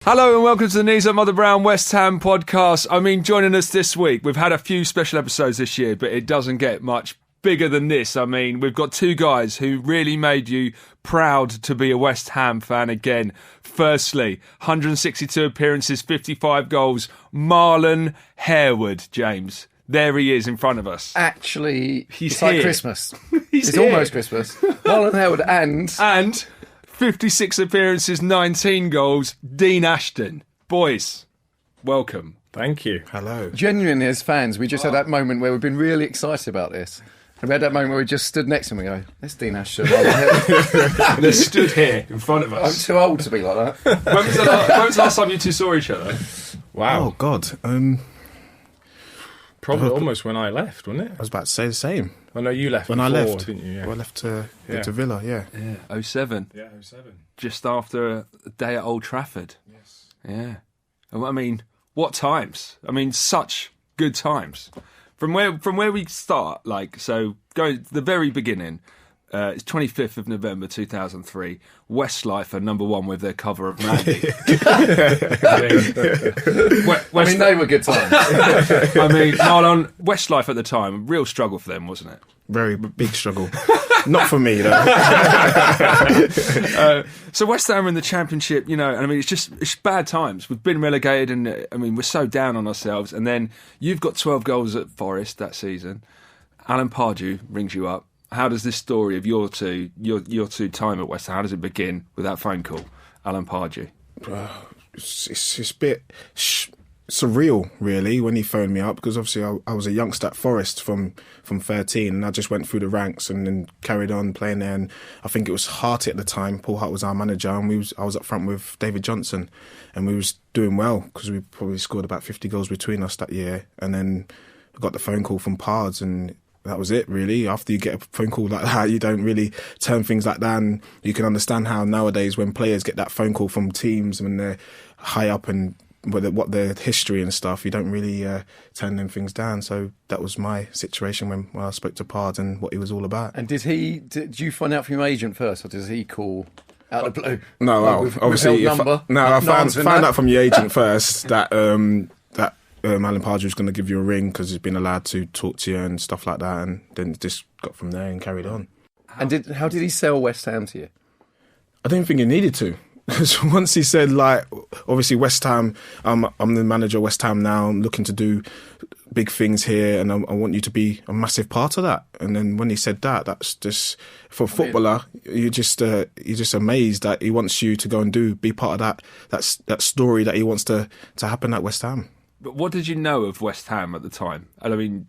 Hello and welcome to the Knees Up Mother Brown West Ham podcast. I mean, joining us this week, we've had a few special episodes this year, but it doesn't get much bigger than this. I mean, we've got two guys who really made you proud to be a West Ham fan again. Firstly, 162 appearances, 55 goals, Marlon Harewood, James. There he is in front of us. Actually, it's here. like Christmas. It's here. Almost Christmas. Marlon Harewood and 56 appearances, 19 goals, Dean Ashton. Boys, welcome. Thank you. Hello. Genuinely, as fans, we just had that moment where we've been really excited about this. And we had that moment where we just stood next to him and go, "That's Dean Ashton." They stood here in front of I'm us. too old to be like that. When was the last time you two saw each other? Wow. Oh, God. Probably almost when I left, wasn't it? I was about to say the same. I know you left When before, I left. didn't you? Yeah. Well, I left to Villa, yeah. Yeah, 07. Yeah, 07. Just after a day at Old Trafford. Yes. Yeah. I mean, what times? I mean, such good times. From where we start, so go to the very beginning. It's 25th of November 2003. Westlife are number one with their cover of Mandy. I mean, they were good times. I mean, Marlon, Westlife at the time, a real struggle for them, wasn't it? Very big struggle. Not for me, though. So West Ham are in the Championship, and I mean, it's bad times. We've been relegated, and I mean, we're so down on ourselves. And then you've got 12 goals at Forest that season. Alan Pardew rings you up. How does this story of your two time at West Ham, how does it begin with that phone call, Alan Pardew? It's a bit surreal, really, when he phoned me up, because obviously I was a youngster at Forest from 13, and I just went through the ranks and then carried on playing there. And I think it was Harty at the time. Paul Hart was our manager, and I was up front with David Johnson, and we was doing well because we probably scored about 50 goals between us that year. And then I got the phone call from Pards, and that was it, really. After you get a phone call like that, you don't really turn things like that. And you can understand how nowadays when players get that phone call from teams when they're high up and what their history and stuff, you don't really turn them things down. So that was my situation when I spoke to Pard and what he was all about. And did you find out from your agent first, or does he call out of the blue? No, obviously, I found out from your agent first that Alan Pardew was going to give you a ring because he's been allowed to talk to you and stuff like that, and then just got from there and carried on. And how did he sell West Ham to you? I didn't think he needed to. Because once he said, obviously West Ham, I'm the manager of West Ham now, I'm looking to do big things here, and I want you to be a massive part of that. And then when he said that, that's just, for a footballer, you're just amazed that he wants you to go and be part of that story that he wants to happen at West Ham. But what did you know of West Ham at the time? And I mean,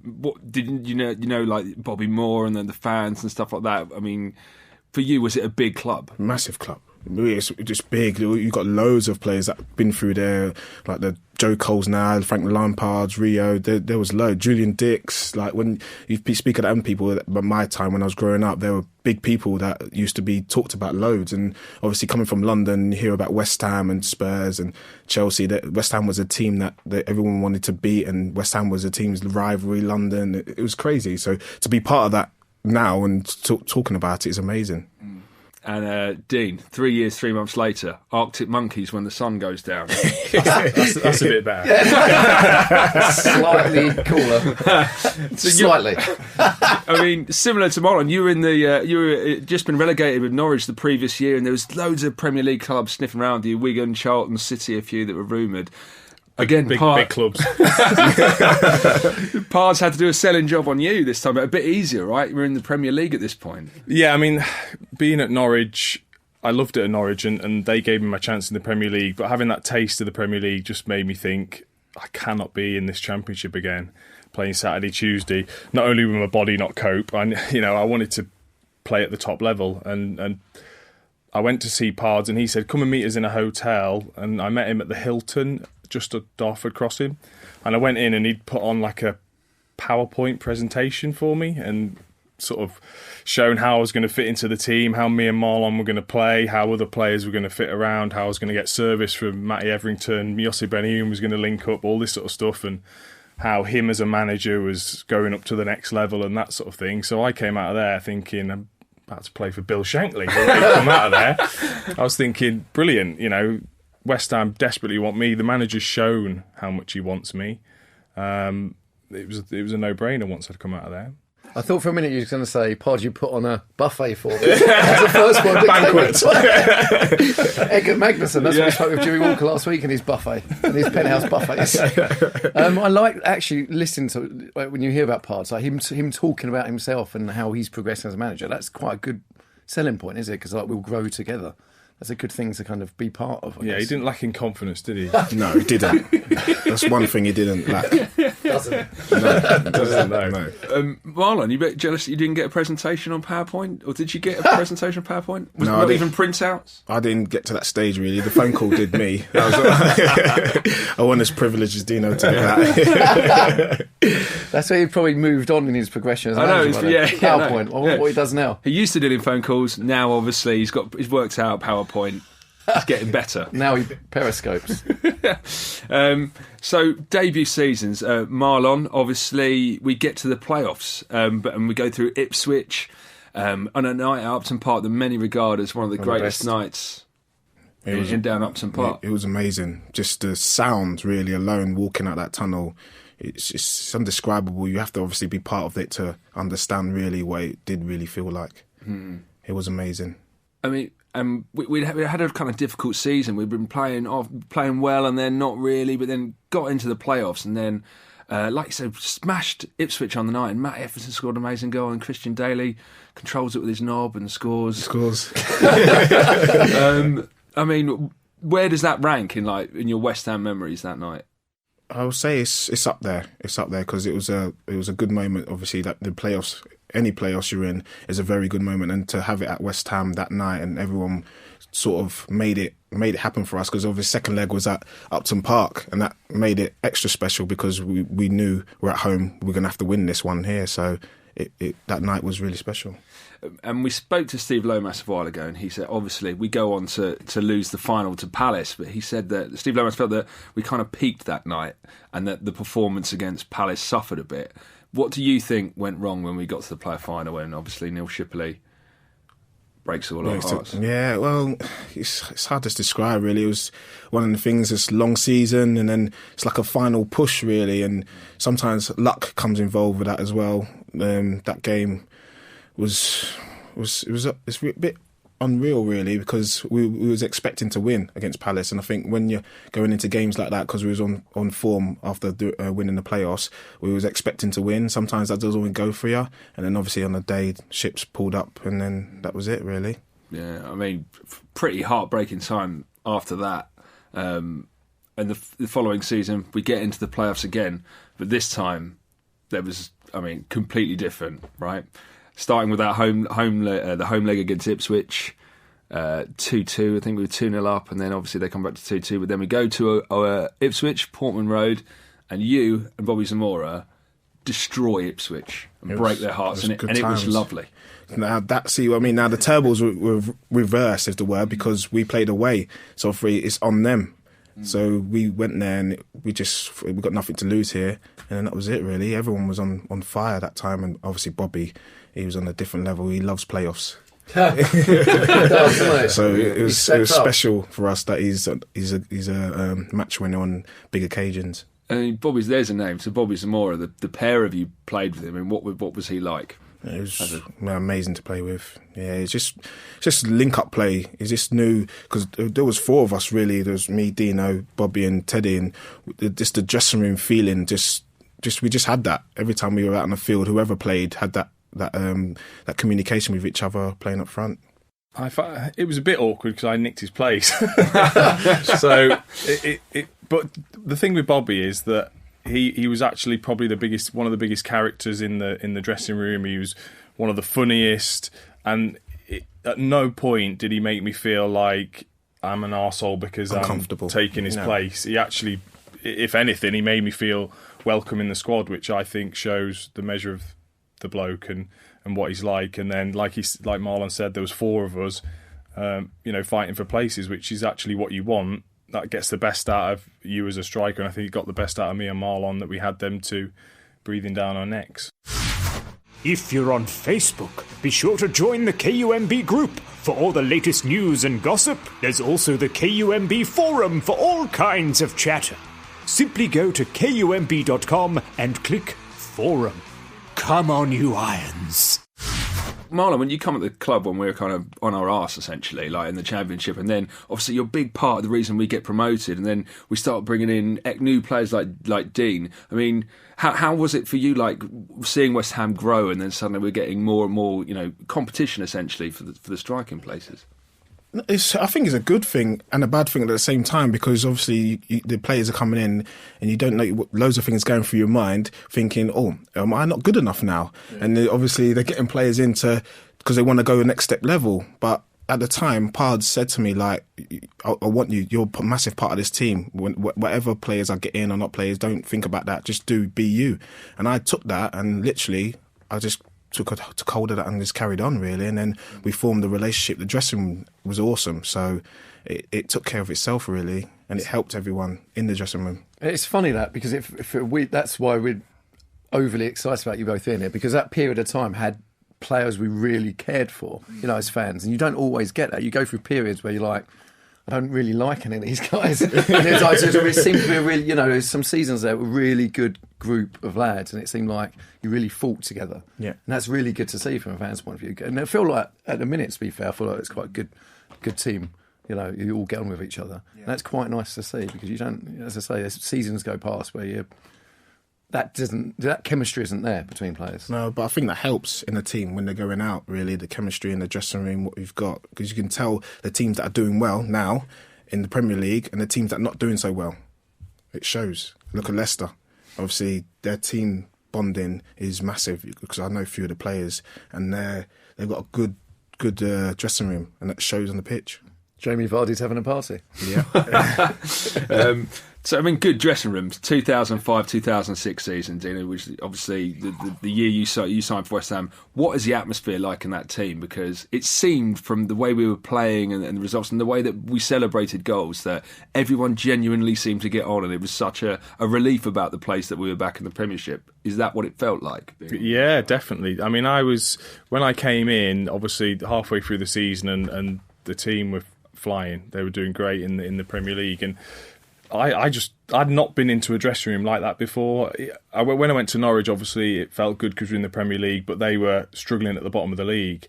what didn't you know, like Bobby Moore and then the fans and stuff like that? I mean, for you, was it a big club? Massive club. It's just big. You've got loads of players that have been through there, like the Joe Coles now, Frank Lampards, Rio. There was loads. Julian Dix. Like when you speak of them people, but my time when I was growing up, there were big people that used to be talked about loads. And obviously coming from London, you hear about West Ham and Spurs and Chelsea. That West Ham was a team that everyone wanted to beat, and West Ham was a team's rivalry. London, it was crazy. So to be part of that now and talking about it is amazing. And Dean, 3 years, 3 months later, Arctic Monkeys When the Sun Goes Down. That's a bit better. Slightly cooler. Slightly. I mean, similar to Marlon, you were just been relegated with Norwich the previous year, and there was loads of Premier League clubs sniffing around you. Wigan, Charlton, City, a few that were rumoured. Again, big clubs. Pards had to do a selling job on you this time, but a bit easier, right? We're in the Premier League at this point. Yeah, I mean, being at Norwich, I loved it at Norwich, and they gave me my chance in the Premier League. But having that taste of the Premier League just made me think, I cannot be in this Championship again, playing Saturday, Tuesday. Not only will my body not cope, I wanted to play at the top level, and I went to see Pards, and he said, "Come and meet us in a hotel." And I met him at the Hilton, just at Dartford Crossing, and I went in and he'd put on like a PowerPoint presentation for me and sort of shown how I was going to fit into the team, how me and Marlon were going to play, how other players were going to fit around, how I was going to get service from Matty Etherington, Yossi Benayoun was going to link up, all this sort of stuff, and how him as a manager was going up to the next level and that sort of thing. So I came out of there thinking, I'm about to play for Bill Shankly. When I come out of there, I was thinking, brilliant, West Ham desperately want me. The manager's shown how much he wants me. It was a no-brainer once I'd come out of there. I thought for a minute you were going to say, Pod, you put on a buffet for me. That's the first one. Banquet. Edgar Magnuson, that's what we spoke with Dewey Walker last week in his buffet, in his penthouse buffets. I like actually listening to, when you hear about Pards, like him talking about himself and how he's progressing as a manager. That's quite a good selling point, is it? Because we'll grow together. That's a good thing to kind of be part of. I guess. He didn't lack in confidence, did he? No, he didn't. That's one thing he didn't lack. Doesn't. No. Marlon, you a bit jealous that you didn't get a presentation on PowerPoint? Or did you get a presentation on PowerPoint? Was No, it I not didn't. even printouts? I didn't get to that stage, really. The phone call did me. I wasn't as privileged as Dino to get that. That's where he probably moved on in his progression as a I know, manager. PowerPoint, what he does now. He used to do phone calls. Now, obviously, he's worked out PowerPoint. He's getting better. Now he periscopes. So debut seasons, Marlon. Obviously, we get to the playoffs, and we go through Ipswich on a night at Upton Park that many regard as one of the greatest nights in down Upton Park. It was amazing. Just the sound, really, alone walking out that tunnel. It's indescribable. You have to obviously be part of it to understand really what it did really feel like. It was amazing. I mean, we had a kind of difficult season. We've been playing well, and then not really, but then got into the playoffs, and then, like you said, smashed Ipswich on the night. And Matt Efferson scored an amazing goal, and Christian Daly controls it with his knob and scores. I mean, where does that rank in your West Ham memories that night? I would say it's up there. It's up there because it was a good moment. Obviously, that the playoffs, any playoffs you're in, is a very good moment, and to have it at West Ham that night, and everyone sort of made it happen for us because obviously second leg was at Upton Park, and that made it extra special because we knew we're at home, we're going to have to win this one here. So that night was really special. And we spoke to Steve Lomas a while ago, and he said, obviously, we go on to lose the final to Palace, but he said that Steve Lomas felt that we kind of peaked that night and that the performance against Palace suffered a bit. What do you think went wrong when we got to the playoff final when obviously Neil Shipley breaks all our hearts? Yeah, well, it's hard to describe, really. It was one of the things, it's a long season, and then it's like a final push, really, and sometimes luck comes involved with that as well. That game it's a bit unreal, really, because we was expecting to win against Palace, and I think when you're going into games like that, because we was on form after winning the playoffs, we was expecting to win. Sometimes that doesn't go for you, and then obviously on the day ships pulled up, and then that was it, really. Yeah, I mean, pretty heartbreaking time after that. And the following season, we get into the playoffs again, but this time there was, completely different, right? Starting with that the home leg against Ipswich, 2-2. I think we were 2-0 up, and then obviously they come back to 2-2. But then we go to Ipswich, Portman Road, and you and Bobby Zamora destroy Ipswich and break their hearts, and it was lovely. Now now the tables were reversed, is the word, because we played away, so it's on them. So we went there and we got nothing to lose here, and then that was it, really. Everyone was on fire that time, and obviously Bobby, he was on a different level. He loves playoffs. So it was special for us that he's a match winner on big occasions. And there's a name. So Bobby Zamora, the pair of you played with him, and what was he like? It was amazing to play with. Yeah, it's just link-up play. It's just new, because there was four of us, really. There was me, Dino, Bobby and Teddy, and just the dressing room feeling, we just had that. Every time we were out on the field, whoever played had that communication with each other playing up front. It was a bit awkward because I nicked his place. So, but the thing with Bobby is that he was actually probably one of the biggest characters in the dressing room. He was one of the funniest, and at no point did he make me feel like I'm an arsehole because I'm taking his place. He actually, if anything, he made me feel welcome in the squad, which I think shows the measure of the bloke and what he's like. And then, like Marlon said, there was four of us, fighting for places, which is actually what you want. That gets the best out of you as a striker, and I think he got the best out of me and Marlon, that we had them two breathing down our necks. If you're on Facebook, be sure to join the KUMB group for all the latest news and gossip. There's also the KUMB forum for all kinds of chatter. Simply go to kumb.com and click Forum. Come on, you irons. Marlon, when you come at the club when we're kind of on our arse, essentially, like in the Championship, and then obviously you're a big part of the reason we get promoted, and then we start bringing in new players like Dean. I mean, how was it for you, like seeing West Ham grow, and then suddenly we're getting more and more, competition essentially for the striking places? I think it's a good thing and a bad thing at the same time, because obviously the players are coming in and you don't know, loads of things going through your mind thinking, am I not good enough now? Yeah. And obviously they're getting players into because they want to go the next step level. But at the time, Pard said to me, like, I want you, you're a massive part of this team. Whatever players I get in or not players, don't think about that. Just be you. And I took that and literally I just took hold of that and just carried on, really. And then we formed a relationship. The dressing room was awesome. So it took care of itself, really. And it helped everyone in the dressing room. It's funny that, because that's why we're overly excited about you both in it, because that period of time had players we really cared for, as fans. And you don't always get that. You go through periods where you're like, I don't really like any of these guys. And it seemed to be a really, there's some seasons there with a really good group of lads, and it seemed like you really fought together. Yeah. And that's really good to see from a fan's point of view. And I feel like, at the minute, to be fair, I feel like it's quite a good team. You all get on with each other. Yeah. And that's quite nice to see, because you don't, as I say, seasons go past where that chemistry isn't there between players. No, but I think that helps in a team when they're going out, really, the chemistry in the dressing room, what we've got, because you can tell the teams that are doing well now in the Premier League and the teams that are not doing so well. It shows. Look at Leicester. Obviously, their team bonding is massive, because I know a few of the players, and they've got a good dressing room, and that shows on the pitch. Jamie Vardy's having a party. Yeah. So, good dressing rooms. 2005-2006 season, Dino, which is obviously the year you signed for West Ham. What is the atmosphere like in that team? Because it seemed, from the way we were playing and the results and the way that we celebrated goals, that everyone genuinely seemed to get on, and it was such a relief about the place that we were back in the Premiership. Is that what it felt like? Yeah, definitely. I mean, when I came in, obviously halfway through the season, and the team were flying. They were doing great in the Premier League, and I'd not been into a dressing room like that before. When I went to Norwich, obviously it felt good because we were in the Premier League, but they were struggling at the bottom of the league.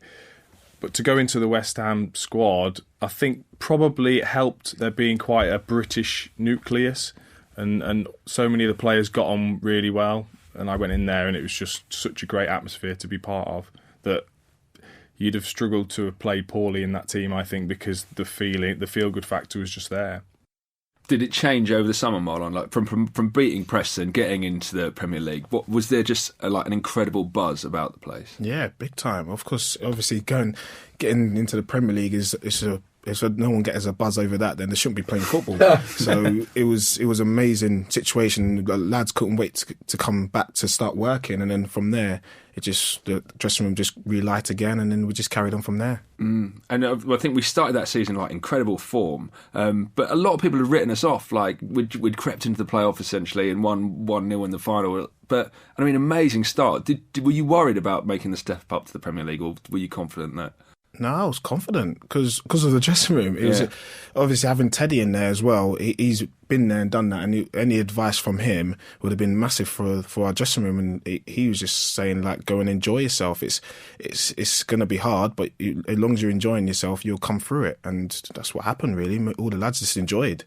But to go into the West Ham squad, I think probably it helped there being quite a British nucleus, and so many of the players got on really well. And I went in there, and it was just such a great atmosphere to be part of, that you'd have struggled to have played poorly in that team, I think, because the feel-good factor was just there. Did it change over the summer, Marlon? Like from beating Preston, getting into the Premier League, what was there just an incredible buzz about the place? Yeah, big time. Of course, obviously getting into the Premier League if no one gets a buzz over that, then they shouldn't be playing football. So it was an amazing situation. The lads couldn't wait to come back to start working, and then from there, the dressing room just relight again, and then we just carried on from there. And I think we started that season incredible form, but a lot of people had written us off. We'd crept into the playoff essentially and won 1-0 in the final. But amazing start. Were you worried about making the step up to the Premier League, or were you confident that? No, I was confident because of the dressing room. It was obviously having Teddy in there as well. He's been there and done that, and any advice from him would have been massive for our dressing room. And he was just saying, go and enjoy yourself. It's going to be hard, but as long as you're enjoying yourself, you'll come through it. And that's what happened, really. All the lads just enjoyed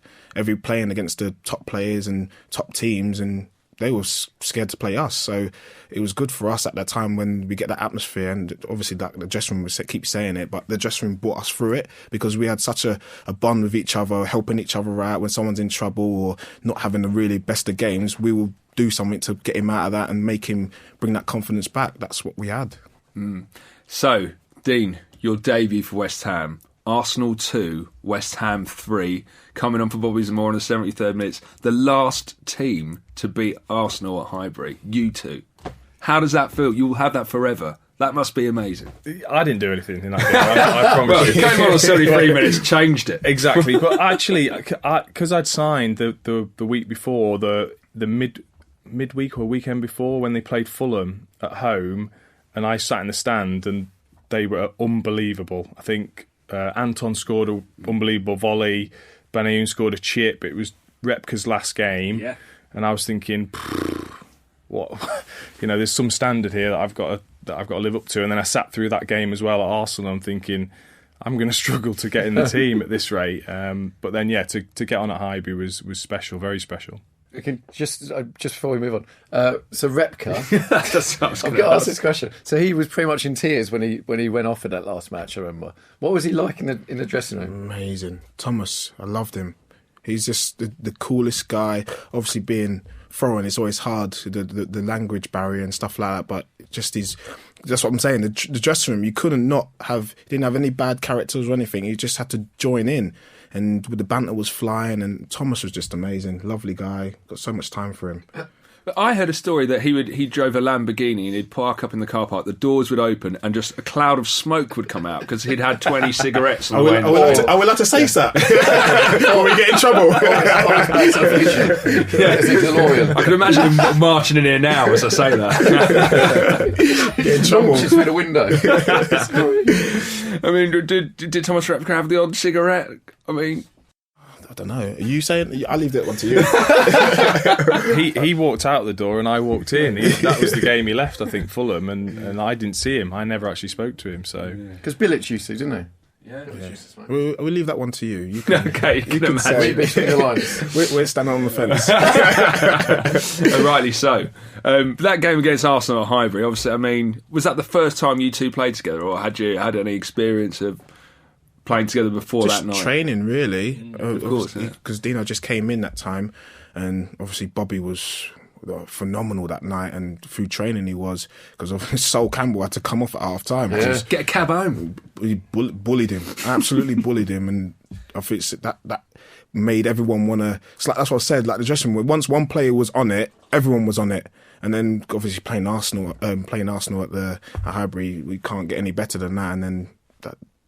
playing against the top players and top teams, and they were scared to play us. So it was good for us at that time when we get that atmosphere. And obviously the dressing room, keep saying it, but the dressing room brought us through it, because we had such a bond with each other, helping each other out. When someone's in trouble or not having the really best of games, we will do something to get him out of that and make him bring that confidence back. That's what we had. So, Dean, your debut for West Ham. Arsenal 2, West Ham 3, coming on for Bobby Zamora in the 73rd minute. The last team to beat Arsenal at Highbury, you two. How does that feel? You'll have that forever. That must be amazing. I didn't do anything in that game. I promise you. It came on in 73 minutes, changed it. Exactly. But actually, because I'd signed the week before, the midweek or weekend before, when they played Fulham at home, and I sat in the stand, and they were unbelievable. I think Anton scored an unbelievable volley. Benayoun scored a chip. It was Repka's last game, and I was thinking, what? There's some standard here that I've got to live up to. And then I sat through that game as well at Arsenal. I'm thinking, I'm going to struggle to get in the team at this rate. But then, to get on at Highbury was special, very special. Okay, just before we move on, so Repka, I've got to ask this question. So he was pretty much in tears when he went off in that last match. I remember. What was he like in the dressing room? Amazing, Thomas. I loved him. He's just the coolest guy. Obviously, being foreign, it's always hard, the language barrier and stuff like that. But that's what I'm saying. The dressing room, you didn't have any bad characters or anything. You just had to join in. And the banter was flying, and Thomas was just amazing. Lovely guy. Got so much time for him. I heard a story that he drove a Lamborghini and he'd park up in the car park, the doors would open and just a cloud of smoke would come out because he'd had 20 cigarettes on the way. I will have to say that. Or we get in trouble. I can imagine him marching in here now as I say that. Get in trouble. Just through the window. I mean, did Thomas Repka have the odd cigarette? I mean, I don't know. Are you saying? I'll leave that one to you. He walked out the door and I walked in. That was the game he left, I think, Fulham, and I didn't see him. I never actually spoke to him. So because Bilic used to, didn't he? Yeah. We'll leave that one to you. You can, okay, you can imagine. We're standing on the fence. Rightly so. That game against Arsenal at Highbury, obviously, I mean, was that the first time you two played together, or had you had any experience of playing together before that night? Just training, really. Of course, because Dino just came in that time, and obviously Bobby was phenomenal that night, and through training he was, because Sol Campbell had to come off at half time. Yeah. Get a cab home. He bullied him, absolutely bullied him, and I think that made everyone want to. That's what I said. Like the dressing room, once one player was on it, everyone was on it. And then obviously playing Arsenal at Highbury, we can't get any better than that. And then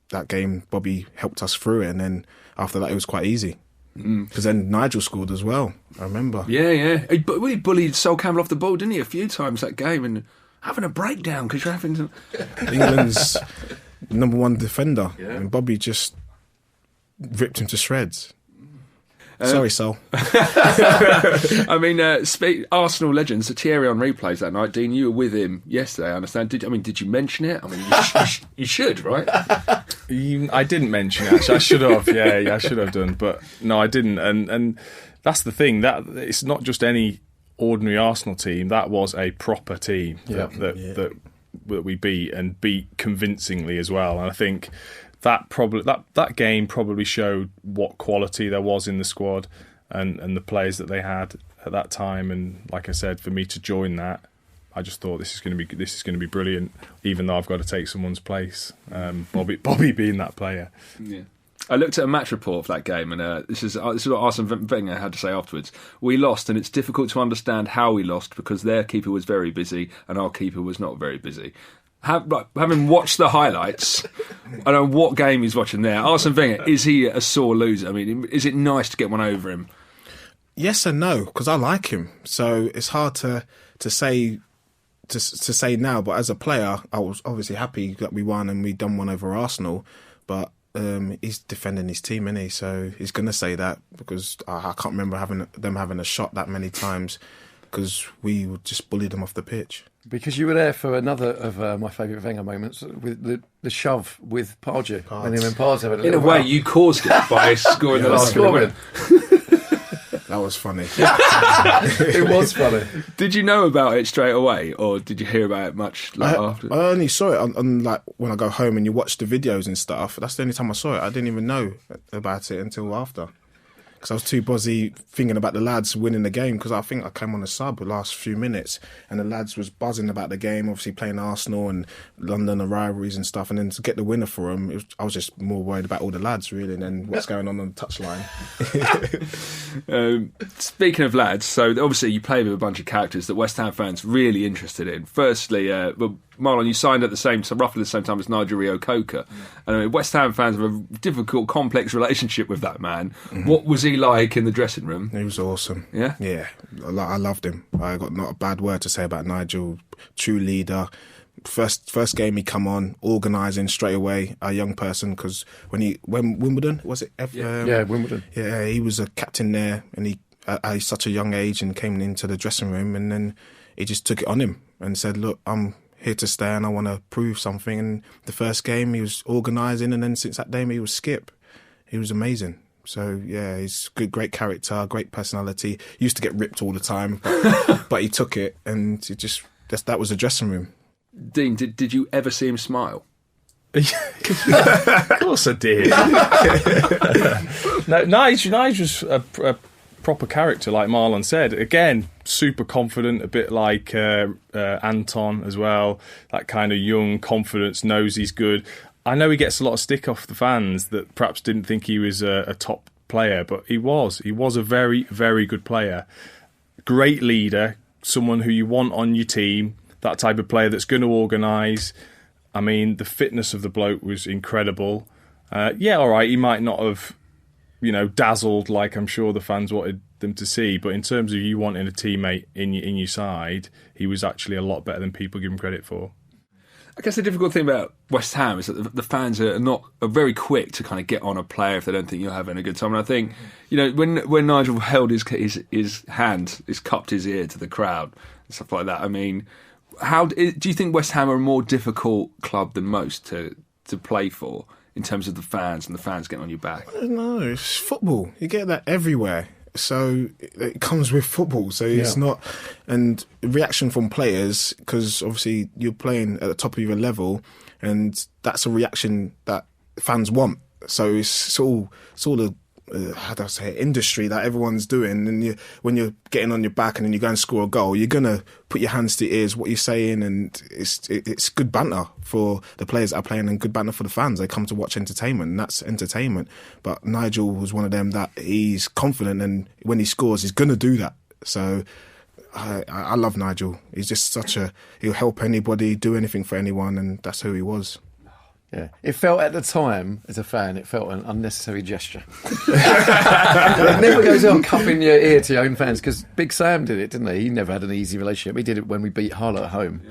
that game, Bobby helped us through it, and then after that it was quite easy. Because then Nigel scored as well, I remember. Yeah. He bullied Sol Campbell off the ball, didn't he, a few times that game, and having a breakdown because you're having to... England's #1 defender, and Bobby just ripped him to shreds. Sorry, Sol. I mean, Arsenal legends, Thierry Henry plays that night. Dean, you were with him yesterday, I understand. Did you mention it? I mean, you should, right? I didn't mention it, actually. I should have. Yeah, I should have done. But no, I didn't. And that's the thing. That it's not just any ordinary Arsenal team. That was a proper team that we beat, and beat convincingly as well. And I think that game probably showed what quality there was in the squad and the players that they had at that time. And like I said, for me to join that, I just thought this is going to be brilliant, even though I've got to take someone's place. Bobby being that player. Yeah. I looked at a match report for that game, and this is what Arsene Wenger had to say afterwards. We lost, and it's difficult to understand how we lost because their keeper was very busy and our keeper was not very busy. Having watched the highlights, I don't know what game he's watching there. Arsene Wenger, is he a sore loser? I mean, is it nice to get one over him? Yes and no, because I like him. So it's hard to say now. But as a player, I was obviously happy that we won and we done one over Arsenal. But he's defending his team, isn't he? So he's going to say that because I can't remember them having a shot that many times because we just bullied them off the pitch. Because you were there for another of my favourite Wenger moments, with the shove with Pardew. When him and Pardew had in a way, you caused it by scoring the last win. That was funny. It was funny. Did you know about it straight away, or did you hear about it much after? I only saw it on like when I go home and you watch the videos and stuff. That's the only time I saw it. I didn't even know about it until after. Because I was too busy thinking about the lads winning the game, because I think I came on the sub the last few minutes and the lads was buzzing about the game, obviously playing Arsenal and London and rivalries and stuff, and then to get the winner for them, I was just more worried about all the lads really than what's going on the touchline. Speaking of lads, so obviously you play with a bunch of characters that West Ham fans really interested in. Firstly, Marlon, you signed at roughly the same time as Nigel Reo-Coker. And West Ham fans have a difficult, complex relationship with that man. Mm-hmm. What was he like in the dressing room? He was awesome. Yeah? Yeah. I loved him. I got not a bad word to say about Nigel. True leader, First game he come on, organising straight away, a young person, because when Wimbledon, was it? Wimbledon. Yeah, he was a captain there, and he at such a young age and came into the dressing room, and then he just took it on him and said, look, I'm here to stay and I want to prove something. And the first game he was organising, and then since that day he was skip. He was amazing. So yeah, he's good, great character, great personality. He used to get ripped all the time, but he took it, and that was the dressing room. Dean, did you ever see him smile? Of course I did. No, Nige was a proper character, like Marlon said. Again, super confident, a bit like Anton as well. That kind of young confidence, knows he's good. I know he gets a lot of stick off the fans that perhaps didn't think he was a top player, but he was. He was a very, very good player. Great leader, someone who you want on your team, that type of player that's going to organise. I mean, the fitness of the bloke was incredible. All right, he might not have, dazzled like I'm sure the fans wanted them to see, but in terms of you wanting a teammate in your side, he was actually a lot better than people give him credit for. I guess the difficult thing about West Ham is that the fans are very quick to kind of get on a player if they don't think you're having a good time. And I think, when Nigel held his hand, cupped his ear to the crowd and stuff like that. I mean, do you think West Ham are a more difficult club than most to play for in terms of the fans and the fans getting on your back? No, it's football. You get that everywhere. So it comes with football. So it's not, and reaction from players, because obviously you're playing at the top of your level, and that's a reaction that fans want. So it's all a how do I say it, industry that everyone's doing, and when you're getting on your back and then you go and score a goal, you're gonna put your hands to your ears, what you're saying, and it's good banter for the players that are playing and good banter for the fans. They come to watch entertainment, and that's entertainment. But Nigel was one of them that he's confident, and when he scores, he's gonna do that. So I love Nigel. He's just he'll help anybody, do anything for anyone, and that's who he was. Yeah, it felt at the time, as a fan, it felt an unnecessary gesture. It never goes on cupping your ear to your own fans, because Big Sam did it, didn't he? He never had an easy relationship. He did it when we beat Hull at home,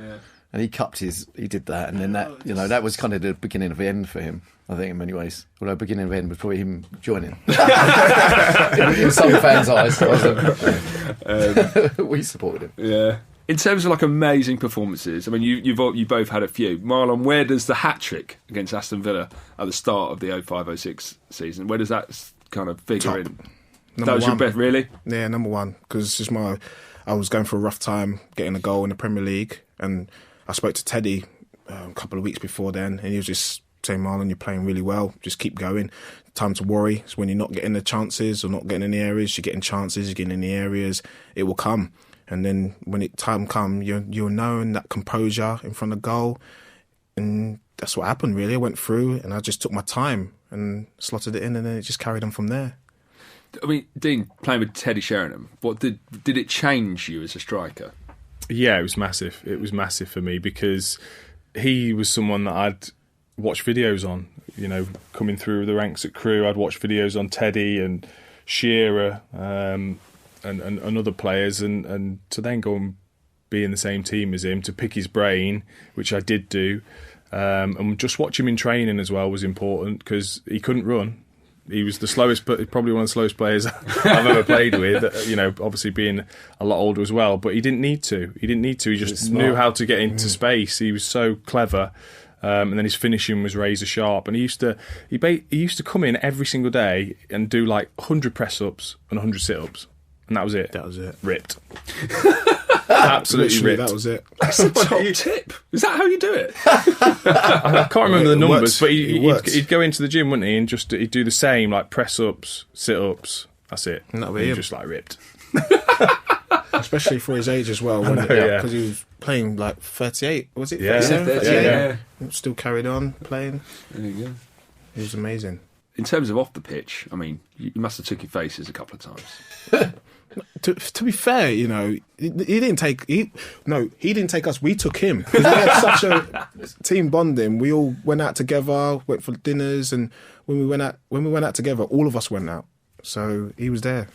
and he did that, and then that was kind of the beginning of the end for him, I think, in many ways. Although beginning of the end was probably him joining. In some fans' eyes, we supported him. Yeah. In terms of amazing performances, I mean, you both had a few. Marlon, where does the hat-trick against Aston Villa at the start of the 05-06 season, where does that kind of figure in? That was your best, really? Yeah, number one, because I was going through a rough time getting a goal in the Premier League, and I spoke to Teddy a couple of weeks before then, and he was just saying, Marlon, you're playing really well, just keep going. Time to worry. It's when you're not getting the chances or not getting in the areas, you're getting chances, you're getting in the areas, it will come. And then when time comes, you'll know, and that composure in front of goal. And that's what happened, really. I went through and I just took my time and slotted it in, and then it just carried on from there. I mean, Dean, playing with Teddy Sheringham, what did it change you as a striker? Yeah, it was massive. It was massive for me, because he was someone that I'd watched videos on, coming through the ranks at Crewe. I'd watched videos on Teddy and Shearer, and other players, and to then go and be in the same team as him, to pick his brain, which I did do, and just watch him in training as well was important, because he couldn't run. He was the slowest, but probably one of the slowest players I've ever played with, obviously being a lot older as well, but he didn't need to. He just knew how to get into space. He was so clever. And then his finishing was razor sharp, and he used to come in every single day and do 100 press-ups and 100 sit-ups. And that was it. Ripped. Absolutely ripped. That was it. That's a top tip. Is that how you do it? I can't remember the numbers, but he'd go into the gym, wouldn't he, and he'd do the same, press-ups, sit-ups. That's it. And that was him. Just ripped. Especially for his age as well, because he was playing 38, was it? Yeah. 38. Yeah. Still carried on playing. There you go. It was amazing. In terms of off the pitch, I mean, you must have took your faces a couple of times. To be fair, he didn't take us. We took him, because we had such a team bonding. We all went out together, went for dinners, and when we went out together, all of us went out. So he was there.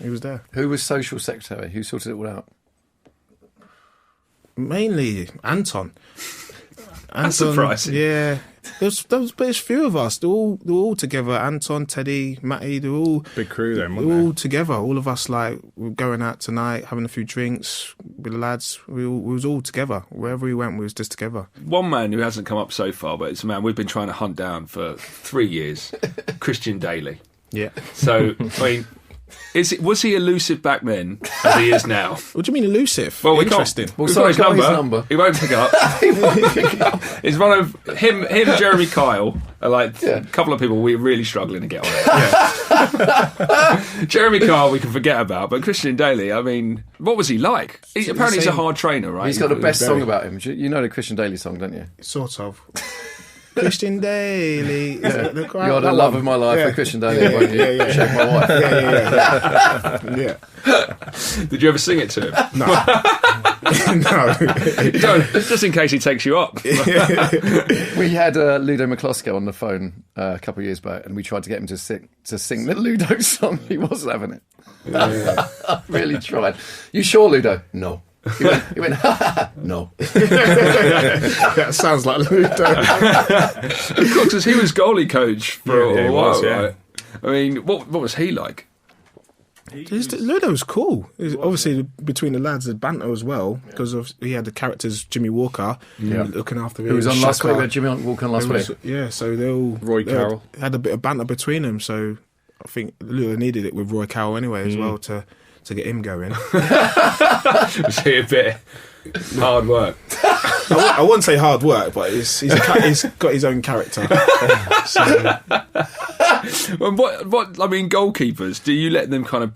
Who was social secretary? Who sorted it all out? Mainly Anton. That's surprising. Yeah. There's a few of us. They're all together. Anton, Teddy, Matty, they're all... Big crew then, We're wasn't all together. All of us, like, we're going out tonight, having a few drinks with the lads. We was all together. Wherever we went, we was just together. One man who hasn't come up so far, but it's a man we've been trying to hunt down for 3 years, Christian Daly. Yeah. So, I mean... Was he elusive back then as he is now? What do you mean elusive? Well, we Interesting. can't. Well, We've sorry, got got his number. He won't pick up. It's one of him, Jeremy Kyle, are like a couple of people we're really struggling to get on it. Yeah. Jeremy Kyle we can forget about, but Christian Daly, I mean, what was he like? Apparently he's a hard trainer, right? He's got the best song about him. You know the Christian Daly song, don't you? Sort of. Christian Daly. You're the love of my life for Christian Daly, won't you? Yeah. Shake my wife. Yeah. Did you ever sing it to him? No. Just in case he takes you up. We had Ludo McCloskey on the phone a couple of years back, and we tried to get him to sing the Ludo song. He wasn't having it. Yeah. Really tried. You sure, Ludo? No. He went, no. That sounds like Ludo. Of course, because he was goalie coach for a while, right? I mean, what was he like? Ludo was cool. Obviously, between the lads, there's banter as well, because he had the characters Jimmy Walker looking after him. Who was on last week? Jimmy Walker on last week. Yeah, so they all Roy Carroll had a bit of banter between them. So I think Ludo needed it with Roy Carroll anyway as well to get him going. Was he a bit hard work? I wouldn't say hard work, but he's got his own character. Well, what I mean, goalkeepers, do you let them kind of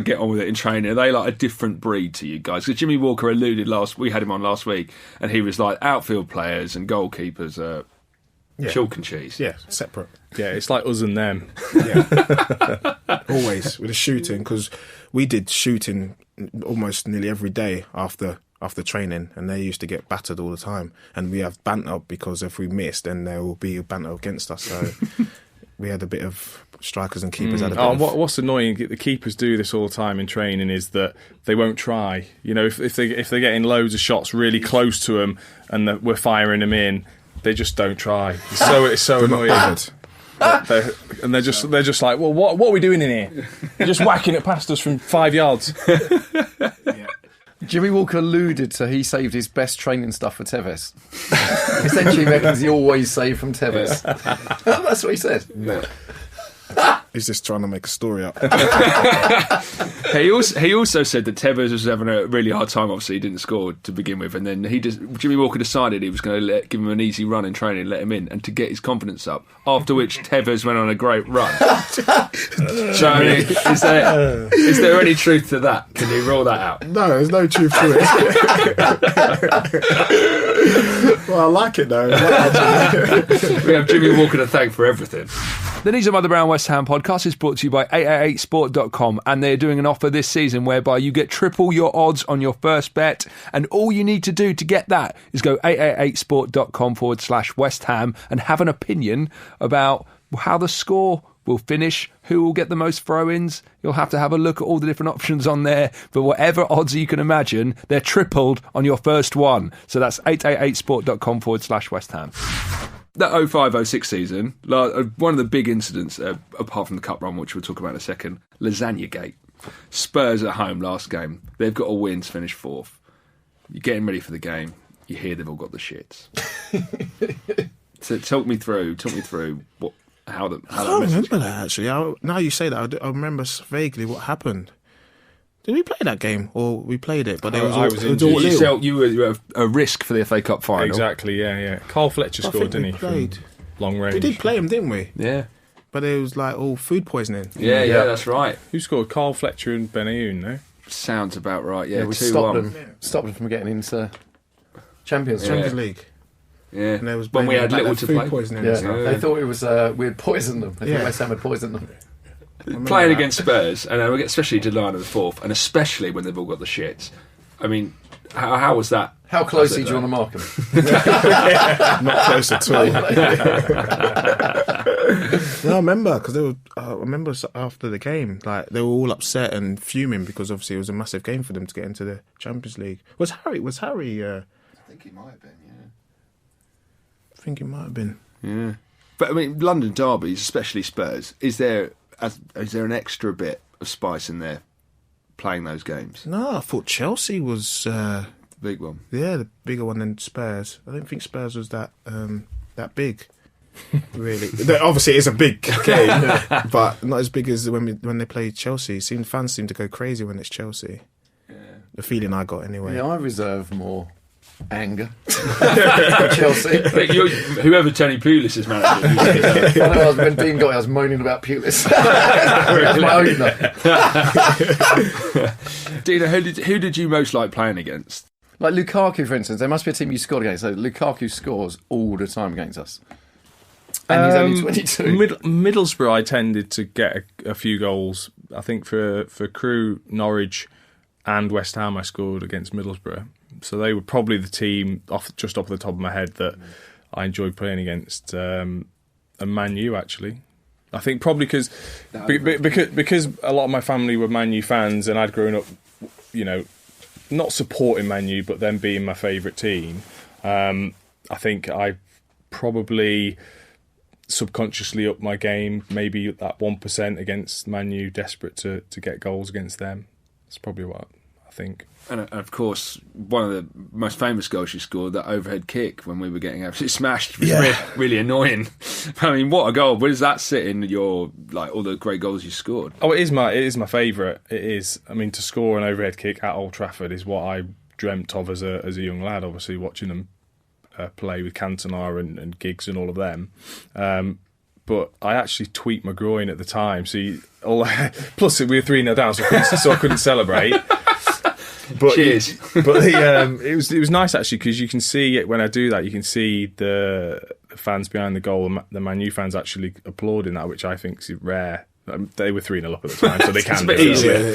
get on with it in training? Are they like a different breed to you guys? Because Jimmy Walker alluded we had him on last week, and he was like outfield players and goalkeepers are chalk and cheese. Yeah, separate. Yeah, it's like us and them. Yeah. Always with the shooting, because we did shooting almost nearly every day after training, and they used to get battered all the time. And we have banter because if we missed, then there will be a banter against us. So we had a bit of strikers and keepers. Had a bit what's annoying? The keepers do this all the time in training. Is that they won't try. You know, if they're getting loads of shots really close to them and we're firing them in, they just don't try. It's so annoying. And they're just like, well, what are we doing in here? You're just whacking it past us from 5 yards. Jimmy Walker alluded to he saved his best training stuff for Tevez. Essentially reckons he always saved from Tevez. That's what he said. No. He's just trying to make a story up. He also said that Tevez was having a really hard time. Obviously, he didn't score to begin with, and then Jimmy Walker decided he was going to give him an easy run in training, let him in, and to get his confidence up. After which Tevez went on a great run. So, I mean, is there any truth to that? Can you rule that out? No, there's no truth to it. Well, I like it though. We have Jimmy Walker to thank for everything. The News of Mother Brown West Ham podcast is brought to you by 888sport.com, and they're doing an offer this season whereby you get triple your odds on your first bet, and all you need to do to get that is go 888sport.com/West Ham and have an opinion about how the score will finish, who will get the most throw-ins. You'll have to have a look at all the different options on there, but whatever odds you can imagine, they're tripled on your first one. So that's 888sport.com/West Ham. That 05-06 season, one of the big incidents, apart from the cup run, which we'll talk about in a second, Lasagna Gate. Spurs at home last game. They've got a win to finish fourth. You're getting ready for the game. You hear they've all got the shits. So talk me through how that. I don't remember that actually. Now you say that, I remember vaguely what happened. Did we play that game, or we played it? But I was injured. You were a risk for the FA Cup final. Exactly, yeah. Carl Fletcher scored, didn't he? Played. Long range. We did play him, didn't we? Yeah. But it was like all food poisoning. Yeah, that's right. Who scored? Carl Fletcher and Benayoun, no? Sounds about right, yeah. We 2-1. stopped them from getting into Champions League. Yeah. And there was when we had little to food play. Poisoning. Yeah. They thought it was we had poisoned them. They thought West Ham had poisoned them. Playing against Spurs, and we get especially to the line of the fourth, and especially when they've all got the shits. I mean, how was that? How closely do you want to mark them? Not close at all. No, I remember because I remember after the game, like they were all upset and fuming because obviously it was a massive game for them to get into the Champions League. Was Harry? I think he might have been. Yeah. think it might have been. Yeah. But I mean, London derbies, especially Spurs, is there an extra bit of spice in there playing those games? No, I thought Chelsea was The big one. Yeah, the bigger one than Spurs. I don't think Spurs was that big. Really, obviously it's a big game, but not as big as when they played Chelsea. Fans seem to go crazy when it's Chelsea. Yeah. The feeling I got anyway. Yeah, I reserve more anger for Chelsea. Whoever Tony Pulis is manager. I know when Dean got it, I was moaning about Pulis. That's my opener. Dina, who did you most like playing against? Like Lukaku, for instance, there must be a team you scored against. So Lukaku scores all the time against us. And he's only 22. Middlesbrough, I tended to get a few goals. I think for Crewe, Norwich and West Ham I scored against Middlesbrough. So they were probably the team just off the top of my head that I enjoyed playing against. And Man U, actually. I think probably because a lot of my family were Man U fans and I'd grown up, not supporting Man U, but them being my favourite team. I think I probably subconsciously upped my game, maybe that 1% against Man U, desperate to get goals against them. That's probably what I think. And of course, one of the most famous goals she scored, that overhead kick when we were getting absolutely smashed, was really annoying. I mean, what a goal! Where does that sit in your all the great goals you scored? Oh, it is my favourite. It is. I mean, to score an overhead kick at Old Trafford is what I dreamt of as a young lad. Obviously, watching them play with Cantona and Giggs and all of them. But I actually tweaked my groin at the time. Plus we were 3-0 down, so I couldn't celebrate. But Cheers. But it was nice actually, because you can see it when I do that. You can see the fans behind the goal, and the Man U fans actually applauding that, which I think is rare. They were 3-0 up at the time, so they can. It's a bit easier.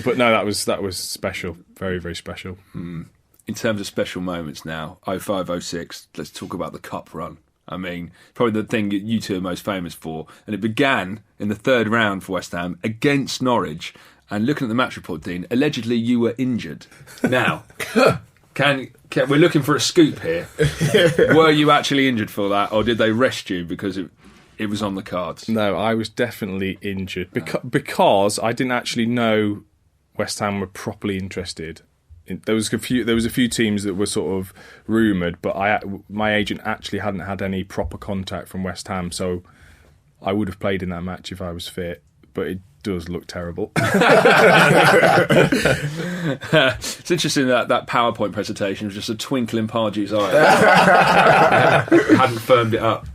But no, that was special, very very special. In terms of special moments now, 05-06, let's talk about the cup run. I mean, probably the thing you two are most famous for. And it began in the third round for West Ham against Norwich. And looking at the match report, Dean, allegedly you were injured. Now, we're looking for a scoop here. Were you actually injured for that, or did they rest you because it was on the cards? No, I was definitely injured because I didn't actually know West Ham were properly interested. There was a few teams that were sort of rumoured, but my agent actually hadn't had any proper contact from West Ham, so I would have played in that match if I was fit. But it does look terrible. It's interesting that PowerPoint presentation was just a twinkle in Pardew's eye. Hadn't firmed it up.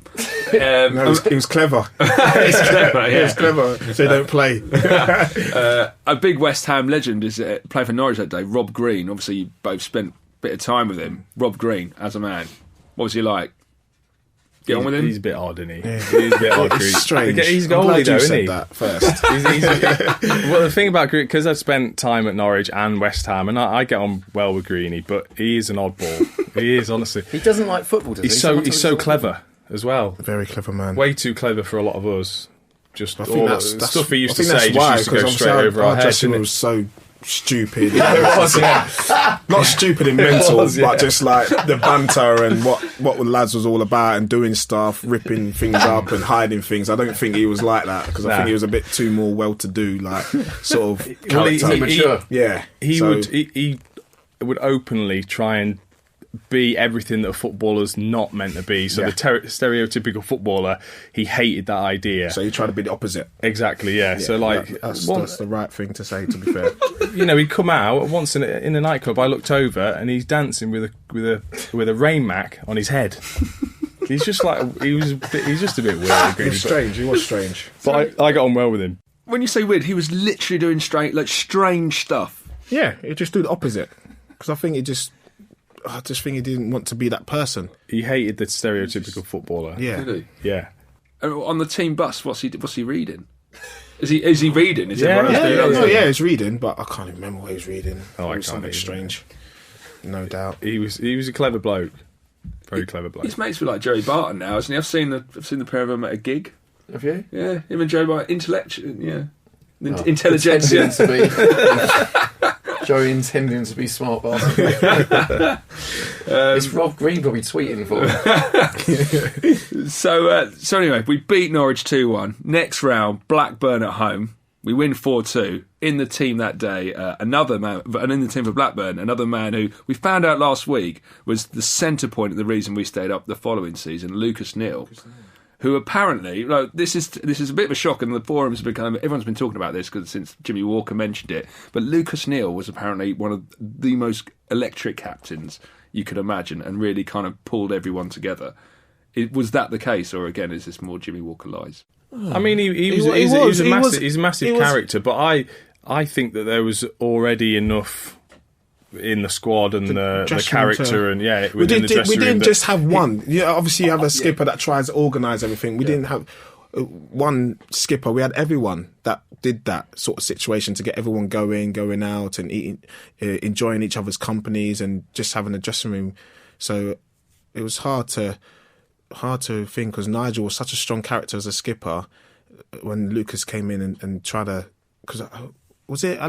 No, it was clever. It's clever, yeah. It was clever. So don't play. A big West Ham legend is playing for Norwich that day, Rob Green. Obviously, you both spent a bit of time with him. Rob Green, as a man, what was he like? Get on with him. He's a bit odd, isn't he? Yeah. He's a bit odd. It's strange. He's goalie, though, isn't he? That first. Well, the thing about Green, because I've spent time at Norwich and West Ham, and I get on well with Greeny, but he is an oddball. He is, honestly. He doesn't like football, does he? He's so clever as well. Very clever man. Way too clever for a lot of us. Just I think that's stuff he used to that's say why, just used to go straight over our heads. Dressing room was so stupid. It was, yeah. Not stupid in mental, was, yeah. but just like the banter and what the lads was all about, and doing stuff, ripping things up and hiding things. I don't think he was like that, because I think he was a bit too more well-to-do, like sort of character. Mature. He would openly try and be everything that a footballer's not meant to be. So the stereotypical footballer, he hated that idea. So he tried to be the opposite. Exactly, yeah. So that's the right thing to say, to be fair. He'd come out once in a nightclub. I looked over and he's dancing with a rain mac on his head. He's just like he's just a bit weird. He was strange. But I got on well with him. When you say weird, he was literally doing strange stuff. Yeah, he just do the opposite, because I just think he didn't want to be that person. He hated the stereotypical footballer. Yeah. Did he? Yeah. On the team bus, what's he reading? Is he reading? He's reading, but I can't even remember what he was reading. Oh, it was something strange. No doubt. He was a clever bloke. Very clever bloke. His mates were like Jerry Barton now, isn't he? I've seen the pair of them at a gig. Have you? Yeah, him and Jerry Barton, intelligentsia. Joey intending to be smart bastard. It's Rob Green probably tweeting for him. So anyway, we beat Norwich 2-1. Next round, Blackburn at home. We win 4-2. In the team that day, another man, and in the team for Blackburn, another man who we found out last week was the centre point of the reason we stayed up the following season, Lucas Neal. Who apparently, like, this is a bit of a shock, and the forums have become, everyone's been talking about this since Jimmy Walker mentioned it. But Lucas Neal was apparently one of the most electric captains you could imagine, and really kind of pulled everyone together. Was that the case, or again, is this more Jimmy Walker lies? I mean, he's a massive character, but I think that there was already enough in the squad and the character and within the dressing room. We didn't just have one. Yeah, obviously you have a skipper that tries to organise everything. We didn't have one skipper. We had everyone that did that sort of situation to get everyone going out and eating, enjoying each other's companies and just having a dressing room. So it was hard to think because Nigel was such a strong character as a skipper when Lucas came in and tried to. Because was it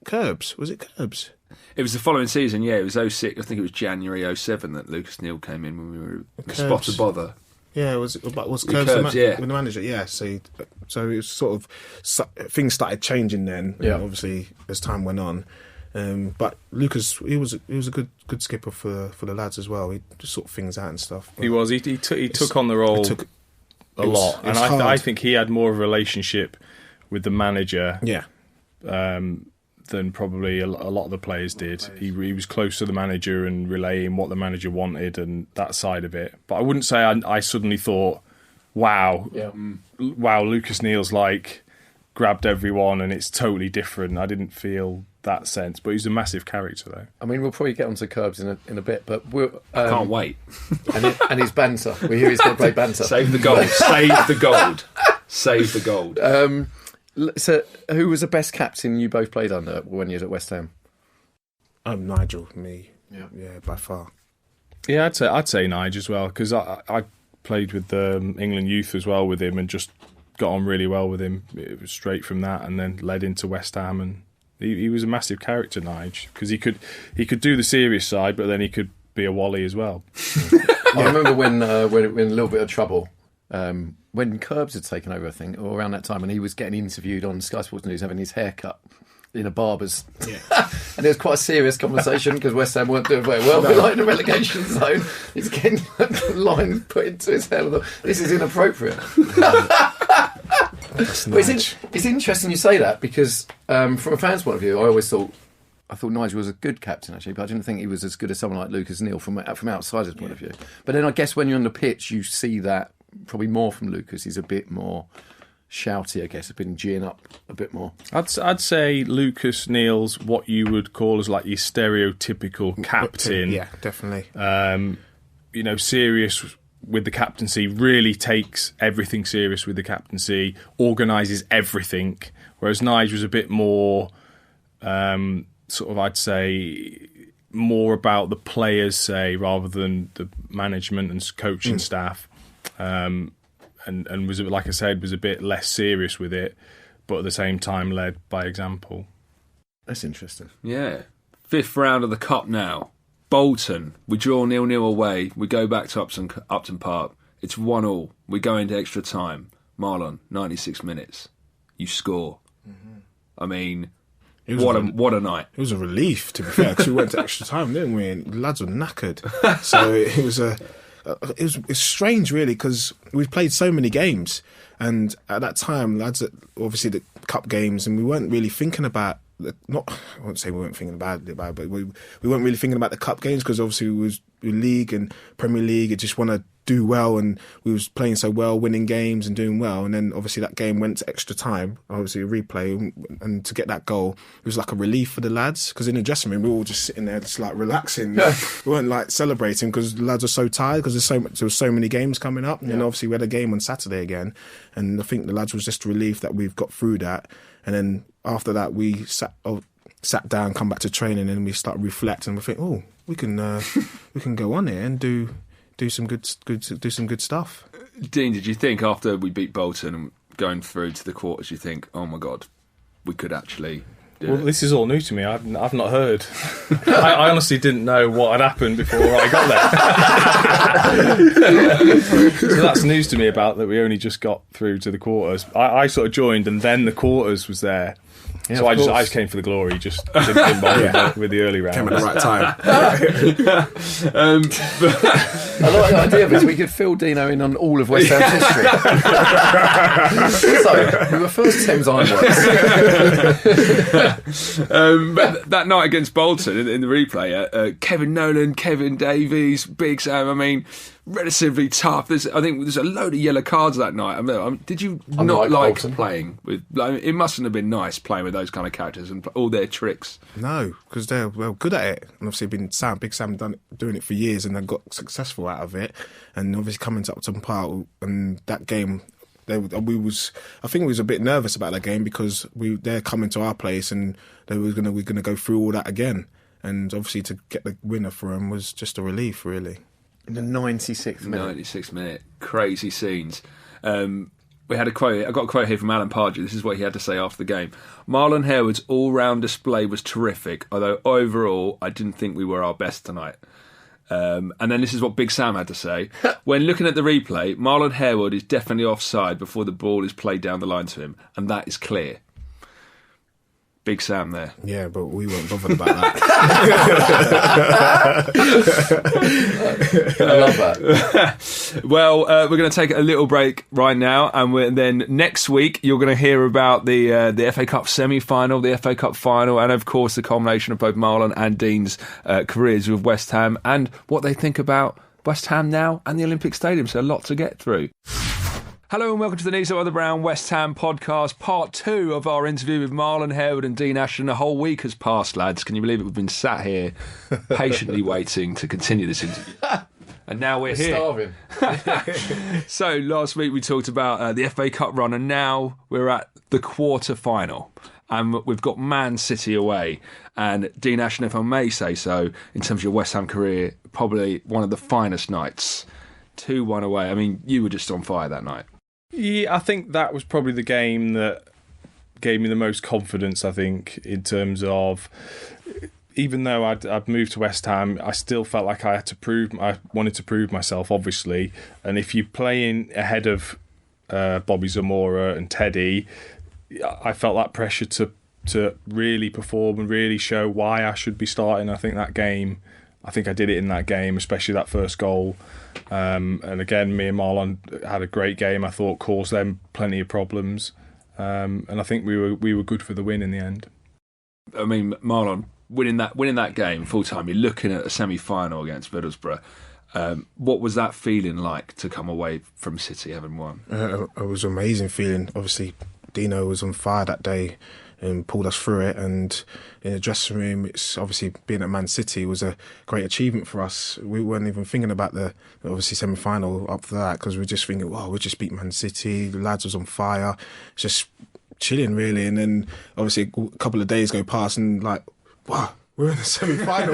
Curbs? Was it Curbs? It was the following season, yeah. It was 06. I think it was January 07 that Lucas Neal came in when we were Spot of Bother. Yeah, it was Curbs the manager? Yeah, so it was sort of things started changing then. Yeah, obviously as time went on. But Lucas, he was a good skipper for the lads as well. He just sort things out and stuff. He was. He took on the role a lot, and I think he had more of a relationship with the manager. Yeah. Than probably a lot of the players did. He was close to the manager and relaying what the manager wanted and that side of it. But I wouldn't say I suddenly thought, wow, Lucas Neal's grabbed everyone and it's totally different. I didn't feel that sense, but he's a massive character though. I mean, we'll probably get onto Curbs in a bit, but I can't wait. and his banter. We hear he's going to play banter. Save the gold. Save the gold. Save the gold. So, who was the best captain you both played under when you was at West Ham? Nigel, me. Yeah, by far. Yeah, I'd say Nigel as well because I played with the England youth as well with him and just got on really well with him. It was straight from that and then led into West Ham and he was a massive character, Nigel, because he could do the serious side, but then he could be a Wally as well. I remember when a little bit of trouble. When Curbs had taken over, I think, or around that time, and he was getting interviewed on Sky Sports News, having his hair cut in a barber's. Yeah. And it was quite a serious conversation because West Ham weren't doing very well. We're like in the relegation zone. He's getting a line put into his hair. This is inappropriate. It's interesting you say that because from a fan's point of view, I thought Nigel was a good captain actually, but I didn't think he was as good as someone like Lucas Neal from outsider's point of view. But then I guess when you're on the pitch, you see that probably more from Lucas. He's a bit more shouty, I guess, a bit geeing up a bit more. I'd say Lucas Neal's what you would call as like your stereotypical captain. Yeah, definitely. Serious with the captaincy, really takes everything serious with the captaincy, organises everything. Whereas Nigel was a bit more, I'd say, more about the players, say, rather than the management and coaching staff. And was, like I said, was a bit less serious with it, but at the same time led by example. That's interesting. Yeah. 5th round of the Cup now. Bolton. We draw 0-0 away. We go back to Upton Park. It's 1-1. We go into extra time. Marlon, 96 minutes. You score. Mm-hmm. I mean, what a night. It was a relief, to be fair, because we went to extra time, didn't we? And the lads were knackered. So it was strange, really, because we've played so many games, and at that time, lads, obviously the cup games, and we weren't really thinking about. I won't say we weren't thinking about it, but we weren't really thinking about the cup games because obviously we was league and Premier League. I just want to do well, and we was playing so well, winning games and doing well. And then obviously that game went to extra time, obviously a replay, and to get that goal, it was like a relief for the lads because in the dressing room we were all just sitting there, just like relaxing. We weren't like celebrating because the lads were so tired because there was so many games coming up, and obviously we had a game on Saturday again, and I think the lads was just relieved that we've got through that. And then after that, we sat down, come back to training, and we start reflecting. We think, we can go on here and do some good stuff. Dean, did you think after we beat Bolton and going through to the quarters, you think, oh my God, we could actually Well, this is all new to me. I've not heard. I honestly didn't know what had happened before I got there. So that's news to me about that we only just got through to the quarters. I sort of joined and then the quarters was there. Yeah, so I just came for the glory, just didn't bother with the early round. Came at the right time. I like the idea of it. We could fill Dino in on all of West Ham's history. So, we were first Thames Ironworks. But that night against Bolton in the replay, Kevin Nolan, Kevin Davies, Big Sam, I mean, relatively tough. I think there's a load of yellow cards that night. Did you not like Bolton playing with? It mustn't have been nice playing with those kind of characters and all their tricks. No, because they're good at it, and obviously Big Sam doing it for years, and they got successful out of it. And obviously coming to Upton Park and that game, I think we was a bit nervous about that game because they're coming to our place and we're gonna go through all that again. And obviously to get the winner for them was just a relief, really. In the 96th minute. 96th minute. Crazy scenes. We had a quote. I got a quote here from Alan Pardew. This is what he had to say after the game. Marlon Harewood's all-round display was terrific, although overall I didn't think we were our best tonight. And then this is what Big Sam had to say. When looking at the replay, Marlon Harewood is definitely offside before the ball is played down the line to him, and that is clear. Big Sam there. Yeah, but we weren't bothered about that. I love that. Well, we're going to take a little break right now, and then next week you're going to hear about the FA Cup semi-final, the FA Cup final, and of course the culmination of both Marlon and Dean's careers with West Ham and what they think about West Ham now and the Olympic Stadium. So a lot to get through. Hello and welcome to the Knees Up Other Brown West Ham podcast, part 2 of our interview with Marlon Harewood and Dean Ashton. A whole week has passed, lads. Can you believe it? We've been sat here patiently waiting to continue this interview. And now we're here. Starving. So last week we talked about the FA Cup run, and now we're at the quarter final. And we've got Man City away. And Dean Ashton, if I may say so, in terms of your West Ham career, probably one of the finest nights. 2-1 away. I mean, you were just on fire that night. Yeah, I think that was probably the game that gave me the most confidence, I think, in terms of, even though I'd moved to West Ham, I still felt like I wanted to prove myself, obviously. And if you're playing ahead of Bobby Zamora and Teddy, I felt that pressure to really perform and really show why I should be starting. I think I did it in that game, especially that first goal. And again, me and Marlon had a great game. I thought caused them plenty of problems, and I think we were good for the win in the end. I mean, Marlon winning that game full time. You're looking at a semi-final against Middlesbrough. What was that feeling like to come away from City having won? It was an amazing feeling. Obviously, Dino was on fire that day and pulled us through it, and in the dressing room, it's obviously being at Man City was a great achievement for us. We weren't even thinking about the obviously semi-final up for that, because we were just thinking, wow, we just beat Man City, the lads was on fire, just chilling really. And then obviously a couple of days go past and like, wow, we're in the semi-final.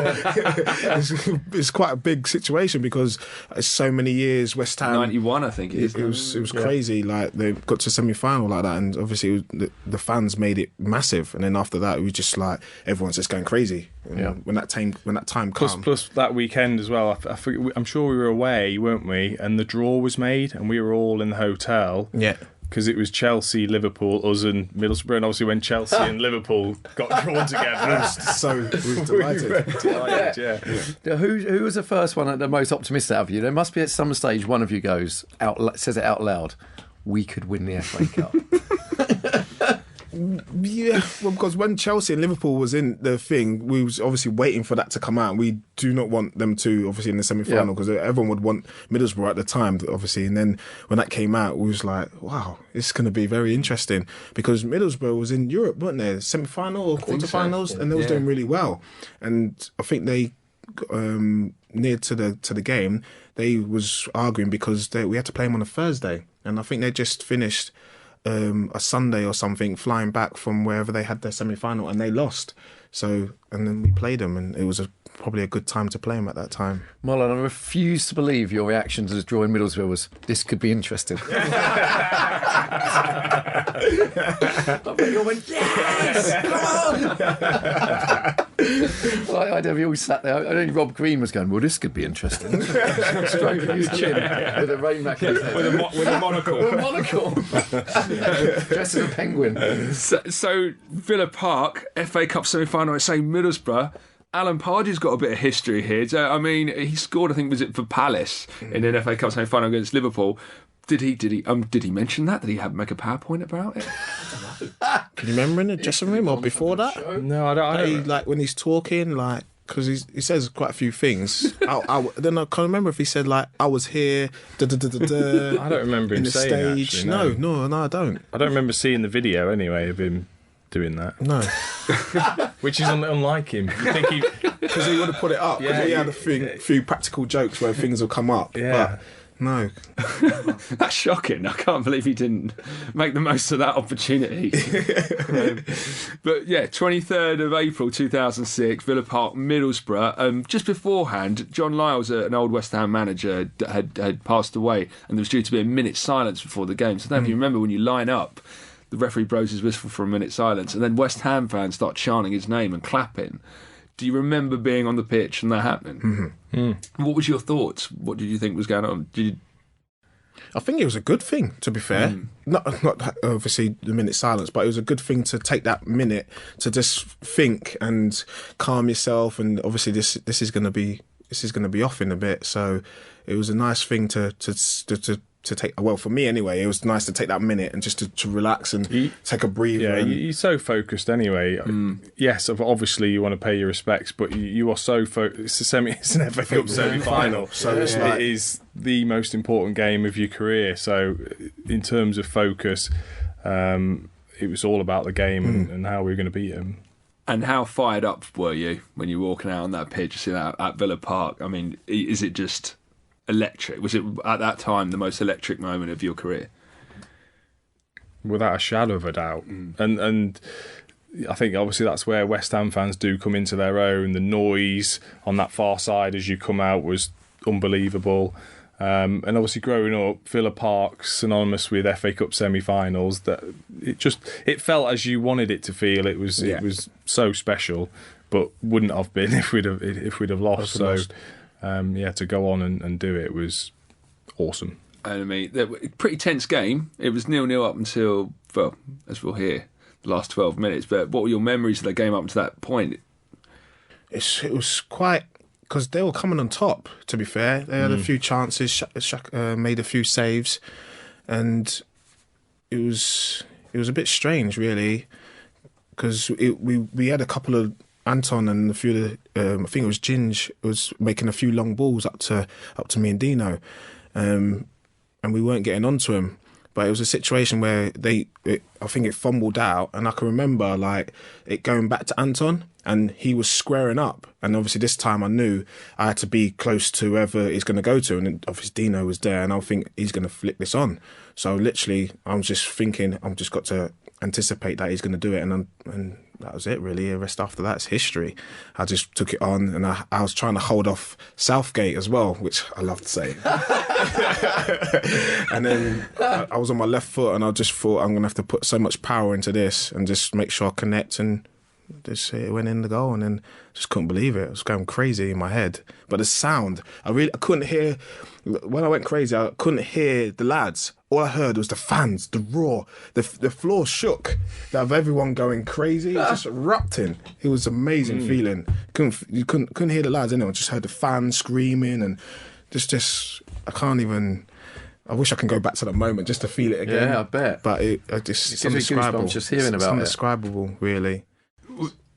It's quite a big situation because it's so many years West Ham. 91, I think it is. It was crazy. Like they got to semi-final like that, and obviously the fans made it massive. And then after that, we just like everyone's just going crazy. When that time comes. Plus that weekend as well. I'm sure we were away, weren't we? And the draw was made, and we were all in the hotel. Yeah. Because it was Chelsea, Liverpool, us and Middlesbrough, and obviously when Chelsea and Liverpool got drawn together, we were delighted. Yeah. Who was the first one, the most optimistic out of you? There must be at some stage one of you says it out loud, we could win the FA Cup. Yeah, well, because when Chelsea and Liverpool was in the thing, we was obviously waiting for that to come out. We do not want them to, obviously, in the semi-final, because everyone would want Middlesbrough at the time, obviously. And then when that came out, we was like, wow, it's going to be very interesting, because Middlesbrough was in Europe, weren't they? Semi-final or quarter-finals, and they was doing really well. And I think they, near to the game, they was arguing because we had to play them on a Thursday. And I think they just finished a Sunday or something, flying back from wherever they had their semi-final, and they lost. So, and then we played them, and it was a probably a good time to play him at that time. Marlon, I refuse to believe your reaction to the draw in Middlesbrough was, this could be interesting. I bet you all went, yes, come on! I we all sat there. Only Rob Green was going, well, this could be interesting. Stroking his chin with a rainmaker in his head. With a monocle. With a monocle. Dressed as a penguin. So Villa Park, FA Cup semi-final, I say Middlesbrough. Alan Pardew's got a bit of history here. I mean, he scored, I think, was it for Palace in an FA Cup semi-final against Liverpool. Did he mention that? Did he make a PowerPoint about it? Can you remember in the dressing room or before that? No, I don't. Like when he's talking, like, because he says quite a few things. Then I can't remember if he said, like, I was here. I don't remember him saying that. Actually, no, I don't. I don't remember seeing the video anyway of him doing that. No. Which is unlike him. You think because he would have put it up. Yeah, he had a few practical jokes where things will come up. Yeah. But no. That's shocking. I can't believe he didn't make the most of that opportunity. But yeah, 23rd of April 2006, Villa Park, Middlesbrough. Just beforehand, John Lyles, an old West Ham manager, had passed away, and there was due to be a minute's silence before the game. So I don't know if you remember when you line up, the referee blows his whistle for a minute's silence, and then West Ham fans start chanting his name and clapping. Do you remember being on the pitch and that happening? Mm-hmm. What was your thoughts? What did you think was going on? I think it was a good thing, to be fair. Not obviously the minute's silence, but it was a good thing to take that minute to just think and calm yourself. And obviously this is going to be off in a bit, so it was a nice thing to take. Well, for me anyway, it was nice to take that minute and just to relax and take a breather. Yeah, you're so focused anyway. Yes, obviously you want to pay your respects, but you are so focused. It's an FA Cup semi-final, so it is the most important game of your career. So, in terms of focus, it was all about the game and how we were going to beat them. And how fired up were you when you were walking out on that pitch at Villa Park? I mean, is it just electric? Was it at that time the most electric moment of your career? Without a shadow of a doubt. And I think obviously that's where West Ham fans do come into their own. The noise on that far side as you come out was unbelievable. And obviously growing up, Villa Park synonymous with FA Cup semi-finals. That it felt as you wanted it to feel. It was so special, but wouldn't have been if we'd have lost. So. To go on and do it was awesome. And I mean, pretty tense game. It was 0-0 up until, well, as we'll hear, the last 12 minutes. But what were your memories of the game up to that point? It was quite, because they were coming on top, to be fair. They had a few chances, made a few saves, and it was a bit strange, really, because we had a couple of Anton and a few of the, I think it was Ginge, was making a few long balls up to me and Dino, and we weren't getting onto him. But it was a situation where I think it fumbled out, and I can remember like it going back to Anton, and he was squaring up. And obviously this time I knew I had to be close to whoever he's going to go to, and then obviously Dino was there, and I think he's going to flick this on. So literally, I'm just thinking I've just got to anticipate that he's going to do it, and that was it really. The rest after that's history. I just took it on, and I was trying to hold off Southgate as well, which I love to say. And then I was on my left foot, and I just thought I'm going to have to put so much power into this and just make sure I connect, and just it went in the goal, and then just couldn't believe it. I was going crazy in my head. But the sound, I couldn't hear. When I went crazy, I couldn't hear the lads. All I heard was the fans, the roar, the floor shook. Of everyone going crazy, it was just erupting. It was an amazing feeling. You couldn't hear the lads anyway. Just heard the fans screaming, and just I can't even. I wish I can go back to that moment just to feel it again. Yeah, I bet. But it's indescribable. Just hearing about it. It's indescribable, really.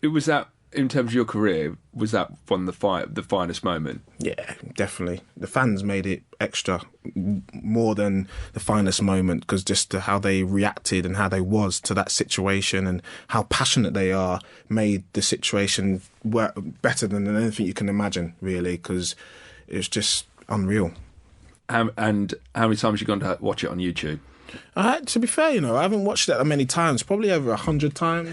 It was that, in terms of your career, was that one of the finest moment? Yeah, definitely. The fans made it extra, more than the finest moment, because just how they reacted and how they was to that situation and how passionate they are made the situation work better than anything you can imagine, really, because it was just unreal. And how many times have you gone to watch it on YouTube? To be fair, I haven't watched it that many times. Probably over 100 times.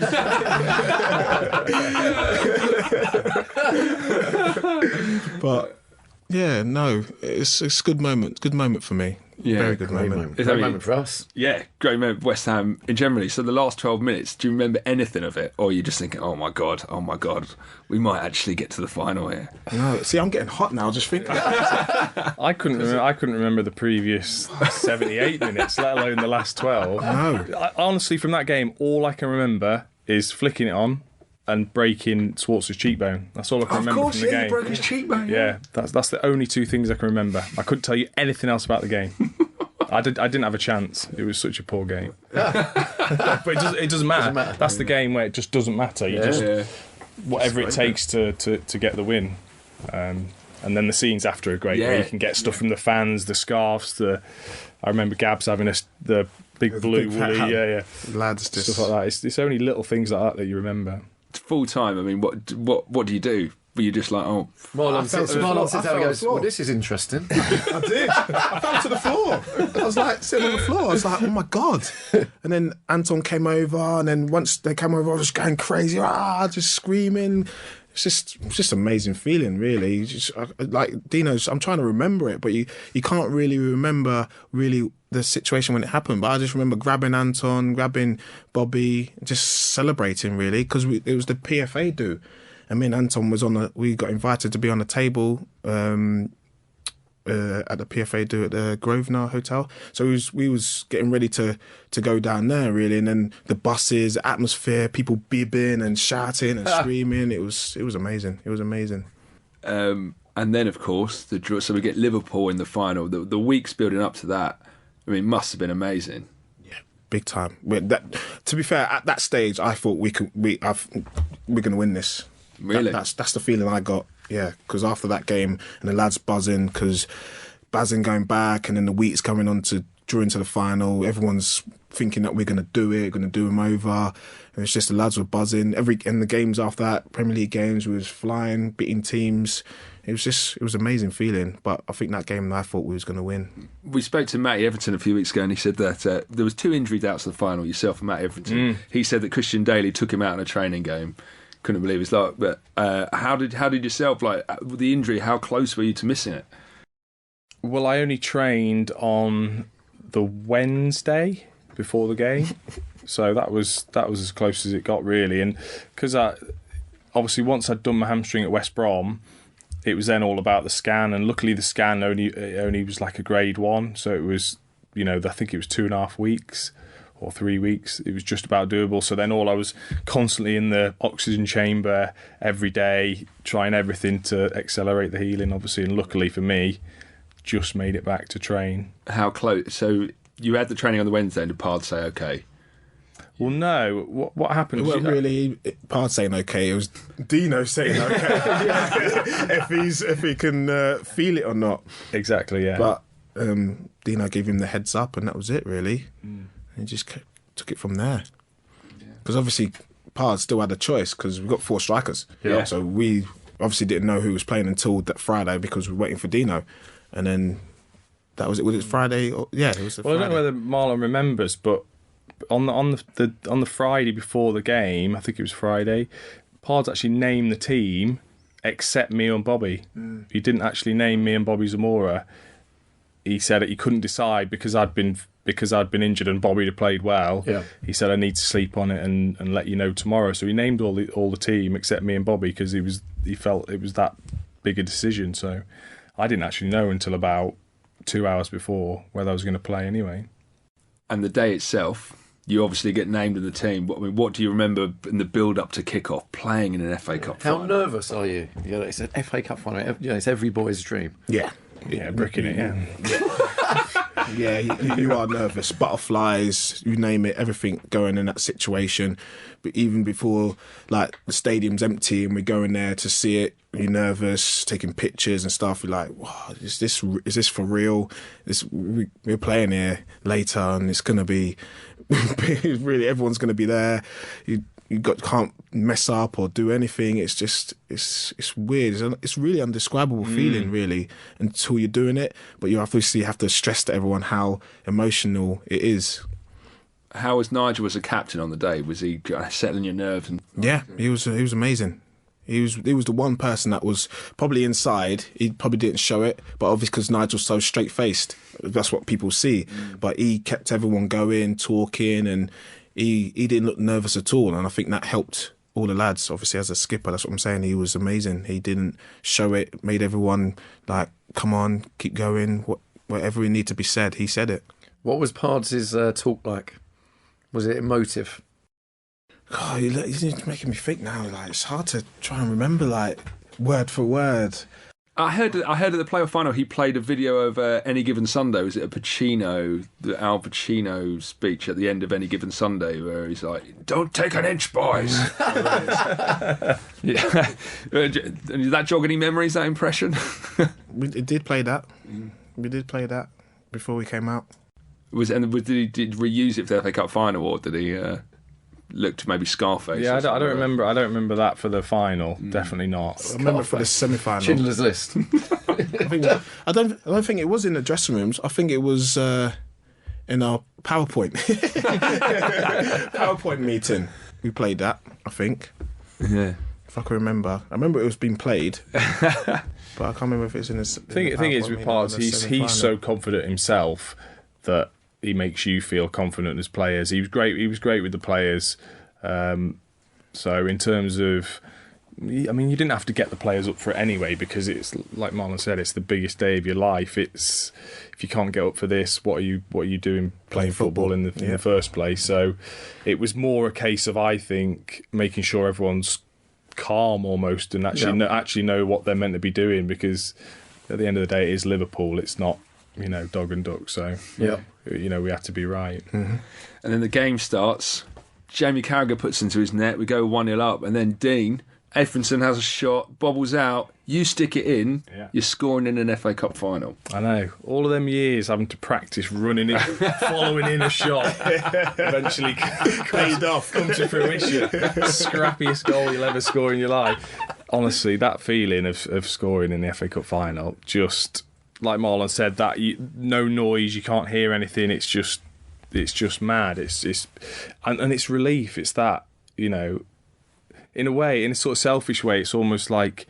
But yeah, no, it's a good moment. Good moment for me. Yeah, very good moment. Great moment for us. Yeah, great moment for West Ham in generally. So the last 12 minutes, do you remember anything of it? Or are you just thinking, oh my God, we might actually get to the final here? No, see, I'm getting hot now just thinking. I couldn't remember the previous 78 minutes, let alone the last 12. No. Honestly, from that game, all I can remember is flicking it on and breaking Schwartz's cheekbone. That's all I can remember from the game. He broke his cheekbone. Yeah, that's the only two things I can remember. I couldn't tell you anything else about the game. I didn't have a chance. It was such a poor game. But it doesn't matter. That's the game where it just doesn't matter. You whatever it takes to get the win. And then the scenes after are great. Where you can get stuff from the fans, the scarves. I remember Gabs having the big blue woolly, Lads, just stuff like that. It's only little things like that you remember. Full time. I mean, what do you do? Were you just like, oh, Marlon sits down and goes, well, this is interesting. I did. I fell to the floor. I was like sitting on the floor. I was like, oh my God. And then Anton came over, and then once they came over, I was just going crazy, just screaming. It's just amazing feeling, really. Like Dino's, I'm trying to remember it, but you can't really remember the situation when it happened. But I just remember grabbing Anton, grabbing Bobby, just celebrating, really, because it was the PFA do. And me and Anton we got invited to be on the table at the PFA do at the Grosvenor Hotel. So we was getting ready to go down there, really. And then the buses, the atmosphere, people bibbing and shouting and screaming. It was amazing. It was amazing. and then of course the draw. So we get Liverpool in the final. The weeks building up to that, I mean, must have been amazing. Big time. To be fair, at that stage, I thought we're going to win this. Really? That's the feeling I got. Yeah, because after that game and the lads buzzing, because Bazin going back, and then the Wheats coming on to draw into the final. Everyone's thinking that we're going to do it, going to do them over. And it's just the lads were buzzing. In the games after that, Premier League games, we was flying, beating teams. It was an amazing feeling. But I think that game, I thought we was going to win. We spoke to Matty Everton a few weeks ago, and he said that there was 2 injury doubts in the final, yourself and Matty Everton. He said that Christian Daly took him out in a training game. Couldn't believe his luck. But how did yourself, like, with the injury, how close were you to missing it? Well, I only trained on the Wednesday before the game. So that was as close as it got, really. And because obviously once I'd done my hamstring at West Brom, it was then all about the scan, and luckily the scan only was like a grade 1, so it was, I think it was 2.5 weeks or 3 weeks. It was just about doable. So then I was constantly in the oxygen chamber every day, trying everything to accelerate the healing, obviously, and luckily for me, just made it back to train. How close? So you had the training on the Wednesday, and did Pard say okay? Well, no. What happened? It wasn't really Pard saying okay. It was Dino saying okay. if he can feel it or not. Exactly. Yeah. But Dino gave him the heads up, and that was it, really. And he just took it from there. Because obviously Pard still had a choice, because we've got 4 strikers. Yeah. So we obviously didn't know who was playing until that Friday, because we were waiting for Dino, and then that was it. Was it Friday? Yeah, it was. Well, Friday. I don't know whether Marlon remembers, but on the Friday before the game, I think it was Friday, Pard's actually named the team except me and Bobby. He didn't actually name me and Bobby Zamora. He said that he couldn't decide because I'd been injured and Bobby had played well. Yeah. He said I need to sleep on it and let you know tomorrow. So he named all the team except me and Bobby, because he felt it was that big a decision. So I didn't actually know until about 2 hours before whether I was going to play anyway. And the day itself, you obviously get named in the team. What do you remember in the build-up to kick-off, playing in an FA Cup final? How nervous are you? It's an FA Cup final. It's every boy's dream. Yeah, bricking it, yeah, you are nervous. Butterflies, you name it, everything going in that situation. But even before, like, the stadium's empty and we're going there to see it, you're nervous, taking pictures and stuff. You're like, wow, is this for real? We're playing here later, and it's going to be really, everyone's going to be there. You can't mess up or do anything. It's just it's weird. It's really undescribable feeling, really, until you're doing it. But you obviously have to stress to everyone how emotional it is. How was Nigel as a captain on the day? Was he settling your nerves? Yeah, he was amazing. He was the one person that was probably inside. He probably didn't show it, but obviously because Nigel's so straight-faced, that's what people see. But he kept everyone going, talking, and he didn't look nervous at all. And I think that helped all the lads. Obviously, as a skipper, that's what I'm saying. He was amazing. He didn't show it, made everyone like, come on, keep going. Whatever need to be said, he said it. What was Pards' talk like? Was it emotive? God, you're making me think now. Like, it's hard to try and remember, like, word for word. I heard at the playoff final he played a video of Any Given Sunday. Was it the Al Pacino speech at the end of Any Given Sunday, where he's like, "Don't take an inch, boys." Yeah. Did that jog any memories? That impression? We did play that. We did play that before we came out. Did he reuse it for the FA Cup final, or did he look to maybe Scarface? Yeah, I don't remember. I don't remember that for the final. Definitely not. I remember for the semi-final. Schindler's List. I don't think it was in the dressing rooms. I think it was in our PowerPoint meeting. We played that, I think. Yeah. If I can remember. I remember it was being played. But I can't remember if it's in this. The thing is with Pards, he's so confident himself that he makes you feel confident as players. He was great with the players. So in terms of, I mean, you didn't have to get the players up for it anyway, because it's like Marlon said, it's the biggest day of your life. It's, if you can't get up for this, what are you doing playing football in the first place? So it was more a case of, I think, making sure everyone's calm almost, and actually know what they're meant to be doing, because at the end of the day it is Liverpool, it's not, dog and duck, so we have to be right. And then the game starts, Jamie Carragher puts into his net, we go 1-0 up, and then Dean Ephraimson has a shot, bobbles out, you stick it in, you're scoring in an FA Cup final. I know, all of them years having to practice running in, following in a shot, eventually paid off, come to fruition. Scrappiest goal you'll ever score in your life. Honestly, that feeling of scoring in the FA Cup final, just like Marlon said, that no noise, you can't hear anything, it's just mad. It's and it's relief. It's that, in a way, in a sort of selfish way, it's almost like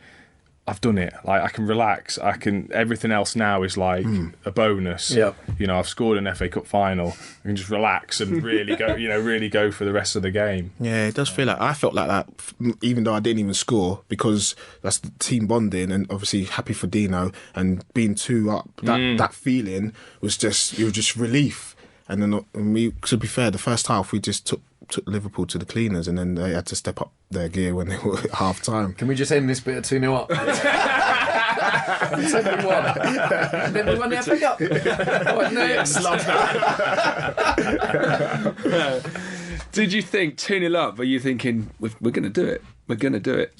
I've done it. Like, I can relax. Everything else now is like a bonus. Yeah. I've scored an FA Cup final. I can just relax and really go. Really go for the rest of the game. Yeah, it does feel like I felt like that, even though I didn't even score, because that's the team bonding, and obviously happy for Dino and being 2 up. That feeling was just relief. And then we, to be fair, the first half we just took Liverpool to the cleaners, and then they had to step up their gear when they were at half time. Can we just end this bit at 2-0 up? And then we won the FA Cup. What next? Love that. Did you think 2-0 up? Were you thinking we're going to do it? We're going to do it.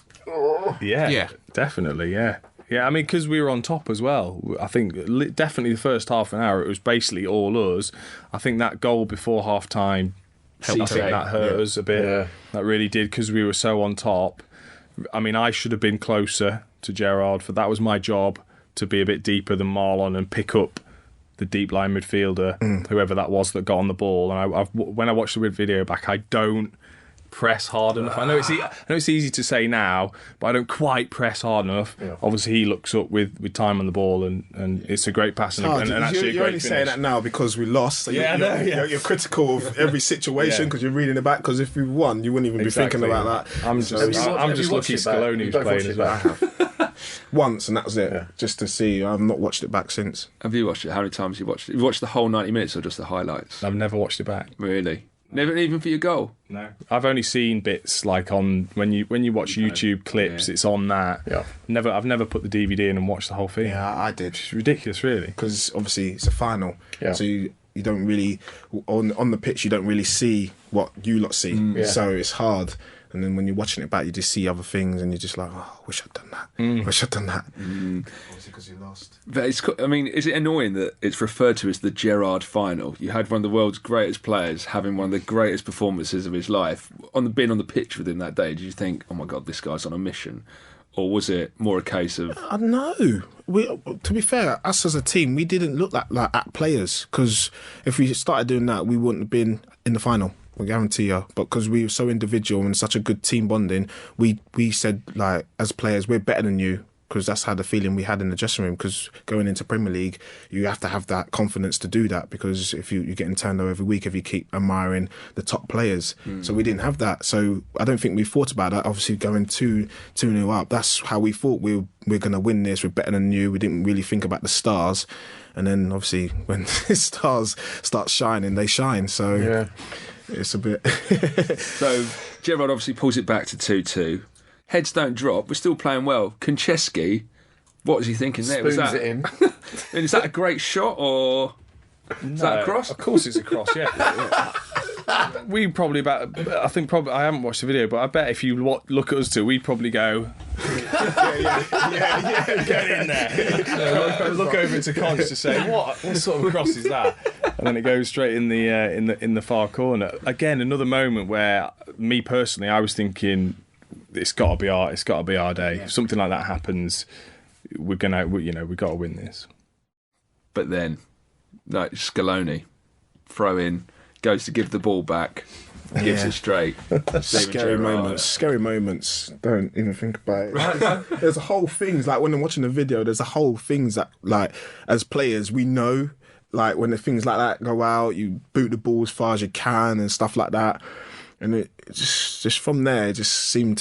Yeah, definitely. Yeah. Yeah, I mean, because we were on top as well. I think definitely the first half an hour, it was basically all us. I think that goal before half time, I think that hurt us a bit. Yeah. That really did, because we were so on top. I mean, I should have been closer to Gerrard, for that was my job, to be a bit deeper than Marlon and pick up the deep line midfielder, whoever that was that got on the ball. And when I watched the video back, I don't press hard enough. I know it's easy to say now, but I don't quite press hard enough. Yeah. Obviously, he looks up with time on the ball, and it's a great pass and actually a great finish. You're only saying that now because we lost. So you're critical of every situation because you're reading it back. Because if we won, you wouldn't even be thinking about that. I'm just lucky Scaloni was playing as well. Once, and that was it. Yeah. Just to see. I've not watched it back since. Have you watched it? How many times have you watched it? You watched the whole 90 minutes or just the highlights? I've never watched it back. Really? Never, even for your goal? No. I've only seen bits like on when you watch YouTube clips, it's on that. Yeah. I've never put the DVD in and watched the whole thing. Yeah, I did. It's ridiculous, really. Because obviously it's a final, so you don't really on the pitch you don't really see what you lot see, so it's hard. And then when you're watching it back, you just see other things, and you're just like, "Oh, I wish I'd done that. Wish I'd done that." Obviously, because you lost. But is it annoying that it's referred to as the Gerrard final? You had one of the world's greatest players having one of the greatest performances of his life being on the pitch with him that day. Did you think, "Oh my God, this guy's on a mission," or was it more a case of? No. To be fair, us as a team, we didn't look like at players, because if we started doing that, we wouldn't have been in the final. I guarantee you. But because we were so individual and such a good team bonding, we said, like, as players, we're better than you, because that's how the feeling we had in the dressing room. Because going into Premier League, you have to have that confidence to do that, because if you're getting turned over every week if you keep admiring the top players. So we didn't have that. So I don't think we thought about that. Obviously, going 2-0 up, that's how we thought we're going to win this. We're better than you. We didn't really think about the stars. And then, obviously, when the stars start shining, they shine. So Yeah. it's a bit... So Gerrard obviously pulls it back to 2-2. Heads don't drop. We're still playing well. Konchesky, what was he thinking there? Spoons it in. Is that a great shot, or is that a cross? Of course it's a cross, yeah. We probably I haven't watched the video, but I bet if you look at us two, we'd probably go, yeah, get in there. Look over to Conch to say, what sort of cross is that? And then it goes straight in the far corner. Again, another moment where me personally, I was thinking, it's got to be our day. If something like that happens, we've got to win this. But then, like, Scaloni, throw in, goes to give the ball back, gives it straight. Scary moments. Don't even think about it. There's a whole things, like when I'm watching the video, there's a whole things that, like, as players, we know, like, when the things like that go out, you boot the ball as far as you can and stuff like that. And it just from there, it just seemed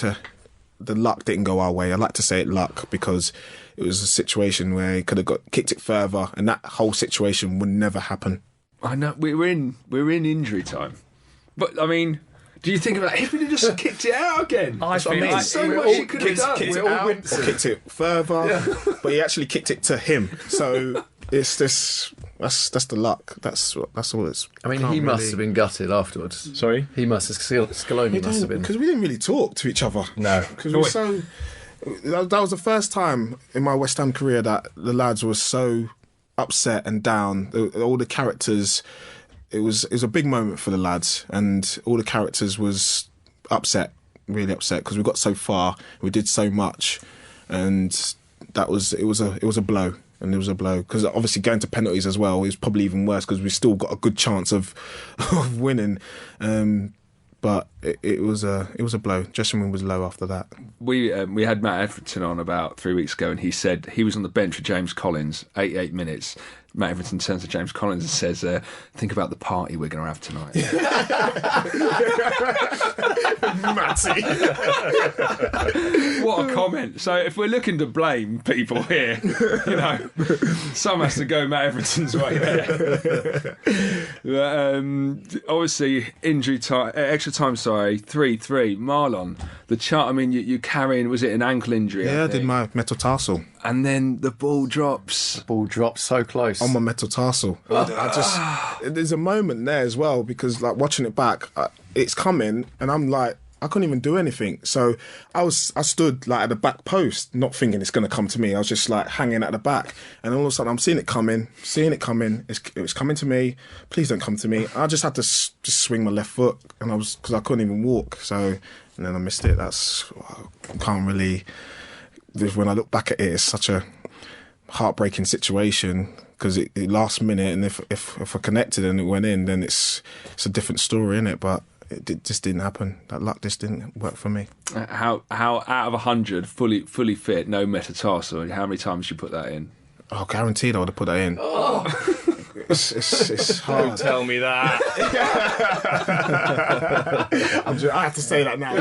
the luck didn't go our way. I like to say it luck, because it was a situation where he could have kicked it further, and that whole situation would never happen. I know we're in injury time, but I mean, do you think about if we'd have just kicked it out again? That's what I mean. So much he could have done. We're all wincing. Kicked it further, but he actually kicked it to him. So it's this. That's the luck. That's all it's. I mean, he must have been gutted afterwards. Sorry? He must have. Scaloni must have been. Because we didn't really talk to each other. No. Because we were so. That was the first time in my West Ham career that the lads were so upset and down. All the characters. It was a big moment for the lads, and all the characters was upset, really upset, because we got so far, we did so much, and it was a blow. And it was a blow, because obviously going to penalties as well is probably even worse, because we still got a good chance of winning. But it was a blow. Dressing room was low after that. We had Matt Everton on about 3 weeks ago, and he said he was on the bench for James Collins, 88 minutes. Matt Everton turns to James Collins and says, think about the party we're going to have tonight. Matty. What a comment. So if we're looking to blame people here, some has to go Matt Everton's way there. Obviously, injury time, extra time, 3-3. Marlon, the chart, I mean, you're carrying, was it an ankle injury? Yeah, I did my metatarsal. And then the ball drops. The ball drops so close. On my metatarsal. There's a moment there as well, because, like, watching it back, it's coming, and I'm like, I couldn't even do anything. So I stood like at the back post, not thinking it's going to come to me. I was just like hanging at the back, and all of a sudden I'm seeing it coming. It was coming to me. Please don't come to me. I just had to just swing my left foot, and because I couldn't even walk. So, and then I missed it. I can't really. When I look back at it, it's such a heartbreaking situation, because it last minute, and if I connected and it went in, then it's a different story, innit? But it just didn't happen. That luck just didn't work for me. How out of 100, fully fit, no metatarsal, how many times did you put that in? Oh, guaranteed I would have put that in. Oh. It's hard. Don't tell me that. I have to say that now.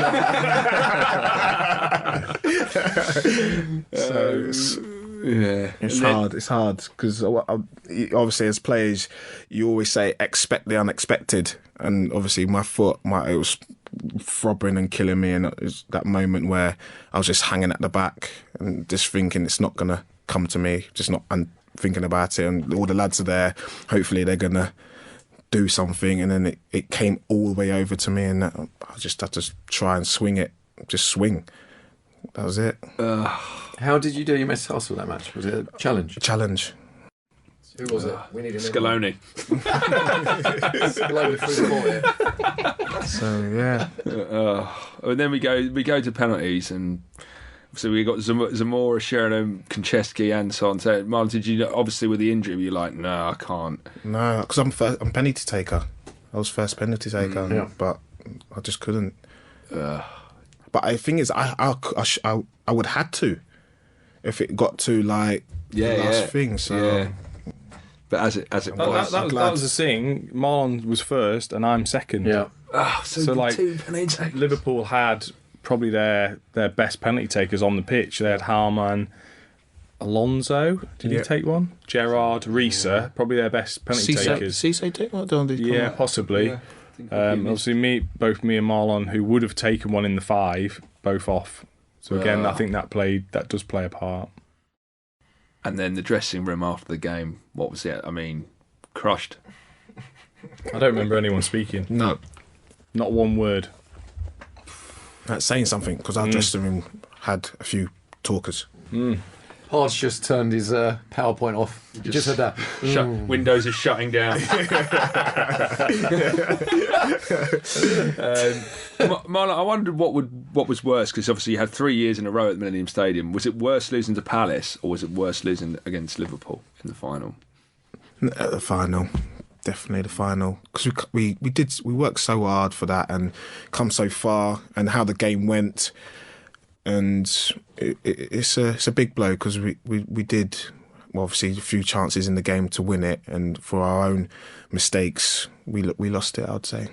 It's hard because obviously as players you always say expect the unexpected, and obviously my foot it was throbbing and killing me, and it was that moment where I was just hanging at the back and just thinking it's not gonna come to me, thinking about it, and all the lads are there, hopefully they're gonna do something, and then it came all the way over to me, and I just had to try and swing it, just swing. That was it. How did you do your metatarsal that match? Was it a challenge? Challenge. Who was it? We need Scaloni. Scaloni through the court here. So yeah. And then we go to penalties, and so we got Zamora, Sheringham, Konchesky, and so on. So, Marlon, did you obviously with the injury, you're like, no, I can't. No, because I'm penalty taker. I was first penalty taker, but I just couldn't. But the thing is, I would had to if it got to like the last thing. So, but as it was, that was the thing. Marlon was first, and I'm second. Yeah. so like, two penalty takers. Liverpool had probably their best penalty takers on the pitch. They had Harman, Alonso. Did he take one? Gerrard, Risa, probably their best penalty takers. Cisse take one? Don't they come out? Possibly. Yeah, Obviously, both me and Marlon, who would have taken one in the 5, both off. So again, I think that does play a part. And then the dressing room after the game, what was it? I mean, crushed. I don't remember anyone speaking. No. Not one word. That's saying something, because our dressing room had a few talkers. Hard's just turned his PowerPoint off. You just heard that. Windows is shutting down. Marlon, I wondered what was worse, because obviously you had 3 years in a row at the Millennium Stadium. Was it worse losing to Palace, or was it worse losing against Liverpool in the final? At the final, definitely the final, because we worked so hard for that and come so far, and how the game went, and it's a big blow, because we did, well, obviously a few chances in the game to win it, and for our own mistakes we lost it, I'd say.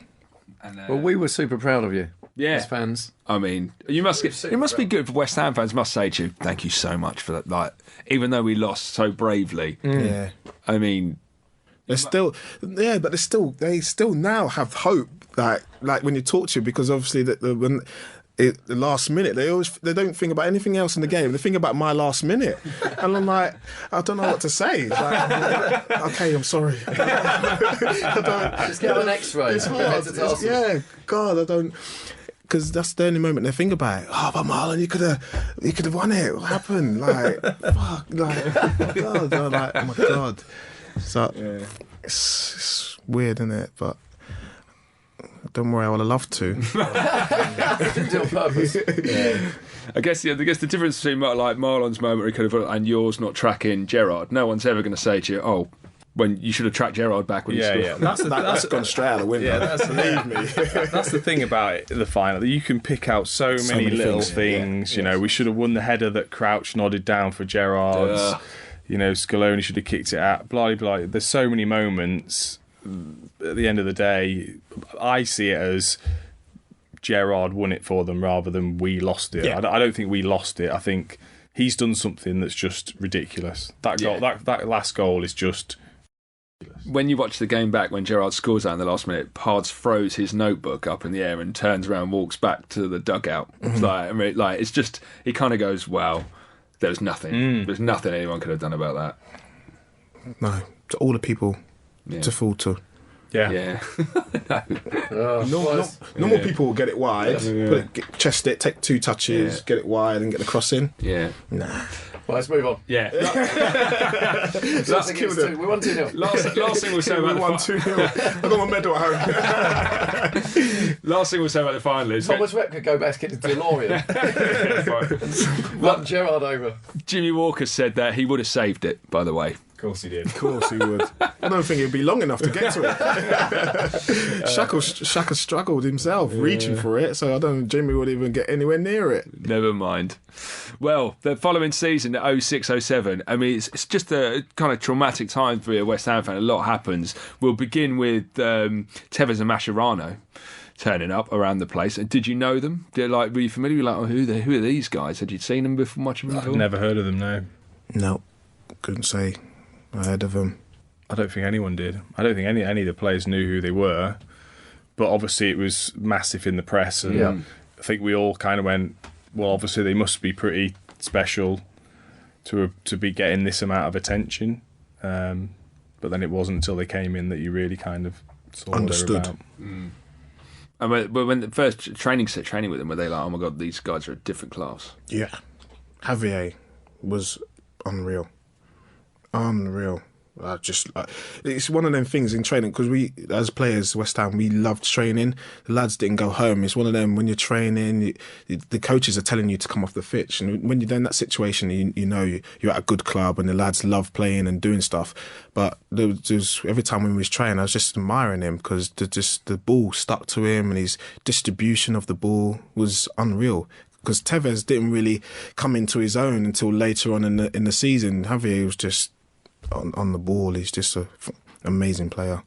And, Well, we were super proud of you. Yeah. As fans. I mean, it must be good for West Ham fans. Must say to you, thank you so much for that. Like, even though we lost so bravely, Yeah. I mean, They're still, but they still now have hope. Like when you talk to you, because obviously the last minute, they don't think about anything else in the game. They think about my last minute, and I'm like, I don't know what to say. It's like, okay, I'm sorry. I don't. Just get an X-ray. It's hard. Yeah, God, I don't. Because that's the only moment they think about it. Oh, but Marlon, you could have won it. What happened? Like, fuck, like, God, like, oh my God. So it's weird, isn't it? But don't worry, I would have loved to. Didn't do it on purpose. I guess the difference between like Marlon's moment and yours not tracking Gerrard. No one's ever going to say to you, "Oh, when you should have tracked Gerrard back when you scored." Yeah, that's gone straight out the window. Yeah, believe me. That's the thing about it, the final. You can pick out so many little things. You know, we should have won the header that Crouch nodded down for Gerrard's. You know, Scaloni should have kicked it out. Blah blah. There's so many moments. At the end of the day, I see it as Gerrard won it for them rather than we lost it. Yeah. I don't think we lost it. I think he's done something that's just ridiculous. That goal, that last goal is just. When you watch the game back, when Gerrard scores out in the last minute, Pards throws his notebook up in the air and turns around, walks back to the dugout. It's like it's just, he kind of goes, "Wow, there's nothing. There's nothing anyone could have done about that." No, to all the people to fall to. Yeah. Normal people will get it wide, chest it, take 2 touches, get it wide, and get the cross in. Yeah. Nah. Well, let's move on. Yeah. Let's kill them. We won 2-0. Last thing we'll say about We won 2-0. I got my medal at home. Last thing we'll say about the final is Thomas Rep could go back into DeLorean. Run Gerrard over. Jimmy Walker said that he would have saved it, by the way. Of course he did. Of course he would. I don't think it'd be long enough to get to it. Shaka struggled himself reaching for it, so I don't think Jimmy would even get anywhere near it. Never mind. Well, the following season, 06-07, I mean, it's just a kind of traumatic time for a West Ham fan. A lot happens. We'll begin with Tevez and Mascherano turning up around the place. And did you know them? Were you familiar with who are these guys? Had you seen them before? Much of them before? I've never heard of them. No, couldn't say I heard of them. I don't think anyone did. I don't think any of the players knew who they were. But obviously it was massive in the press, and I think we all kind of went, well, obviously they must be pretty special to be getting this amount of attention. But then it wasn't until they came in that you really kind of saw Understood. what they were about. And when the first training with them, were they like, "Oh my God, these guys are a different class"? Yeah. Javier was unreal. It's one of them things in training, because we, as players, West Ham, we loved training. The lads didn't go home. It's one of them, when you're training, the coaches are telling you to come off the pitch, and when you're in that situation, you know you're at a good club and the lads love playing and doing stuff. But there was every time when we was training, I was just admiring him, because the ball stuck to him and his distribution of the ball was unreal. Because Tevez didn't really come into his own until later on in the season. Javier was just on the ball. He's just an amazing player.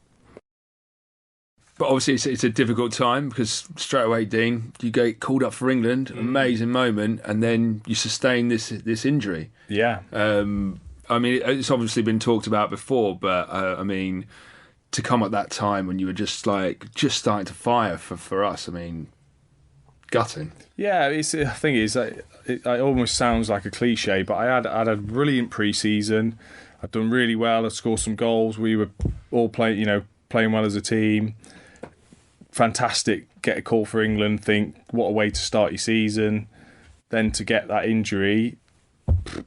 But obviously it's a difficult time, because straight away, Dean, you get called up for England, amazing moment, and then you sustain this injury. Yeah. I mean, it's obviously been talked about before, but I mean, to come at that time when you were just starting to fire for us, I mean, gutting. Yeah, I think it almost sounds like a cliche, but I had a brilliant pre-season. I'd done really well. I'd scored some goals. We were all playing well as a team. Fantastic. Get a call for England. Think, what a way to start your season. Then to get that injury,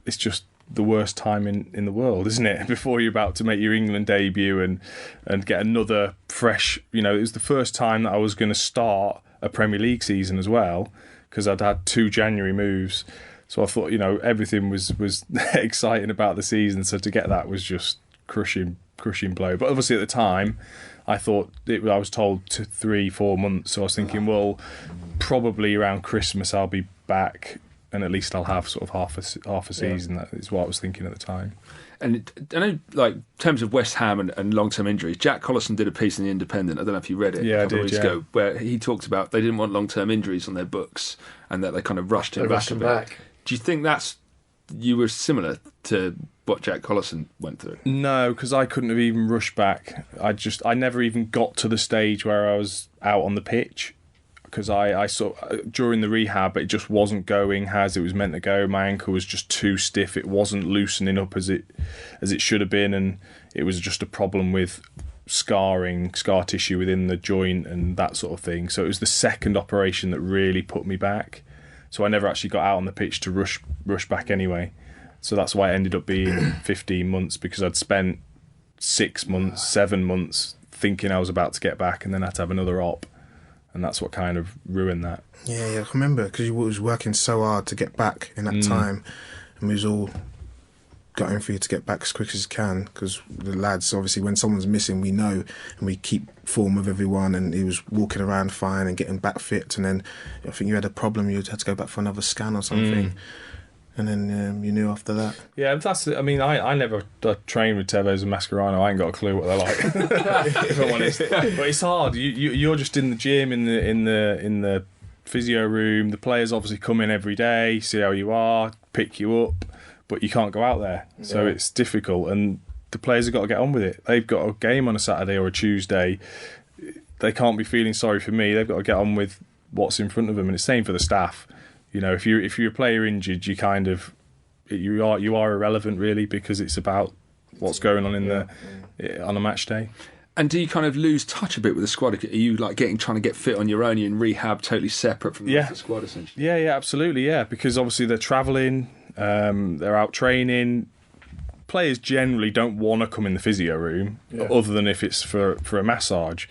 it's just the worst time in the world, isn't it? Before you're about to make your England debut and get another fresh. It was the first time that I was going to start a Premier League season as well, because I'd had 2 January moves. So I thought, everything was exciting about the season. So to get that was just crushing blow. But obviously at the time, I thought I was told 3-4 months. So I was thinking, well, probably around Christmas I'll be back, and at least I'll have sort of half a season. Yeah. That is what I was thinking at the time. And I know, in terms of West Ham and long-term injuries, Jack Collison did a piece in The Independent, I don't know if you read it, a couple of weeks ago, where he talked about they didn't want long-term injuries on their books, and that they kind of rushed him back. Do you think you were similar to what Jack Collison went through? No, because I couldn't have even rushed back. I never even got to the stage where I was out on the pitch, because I saw during the rehab it just wasn't going as it was meant to go. My ankle was just too stiff. It wasn't loosening up as it should have been, and it was just a problem with scar tissue within the joint and that sort of thing. So it was the second operation that really put me back. So I never actually got out on the pitch to rush back anyway. So that's why it ended up being 15 months, because I'd spent 6 months, 7 months thinking I was about to get back, and then I had to have another op. And that's what kind of ruined that. Yeah, I remember, because you was working so hard to get back in that time, and we was all gutting for you to get back as quick as you can, because the lads, obviously, when someone's missing, we know, and we keep form with everyone, and he was walking around fine and getting back fit, and then I think you had a problem, you had to go back for another scan or something. And then you knew after that. Yeah, I never trained with Tevez and Mascherano. I ain't got a clue what they're like, if I'm honest. But it's hard. You're just in the gym, in the physio room. The players obviously come in every day, see how you are, pick you up, but you can't go out there. So it's difficult, and the players have got to get on with it. They've got a game on a Saturday or a Tuesday. They can't be feeling sorry for me. They've got to get on with what's in front of them, and it's the same for the staff. If you're a player injured, you are irrelevant really, because it's about what's going on on a match day. And do you kind of lose touch a bit with the squad? Are you trying to get fit on your own? You're in rehab, totally separate from the rest of the squad, essentially. Yeah, absolutely. Yeah, because obviously they're travelling, they're out training. Players generally don't want to come in the physio room, other than if it's for a massage.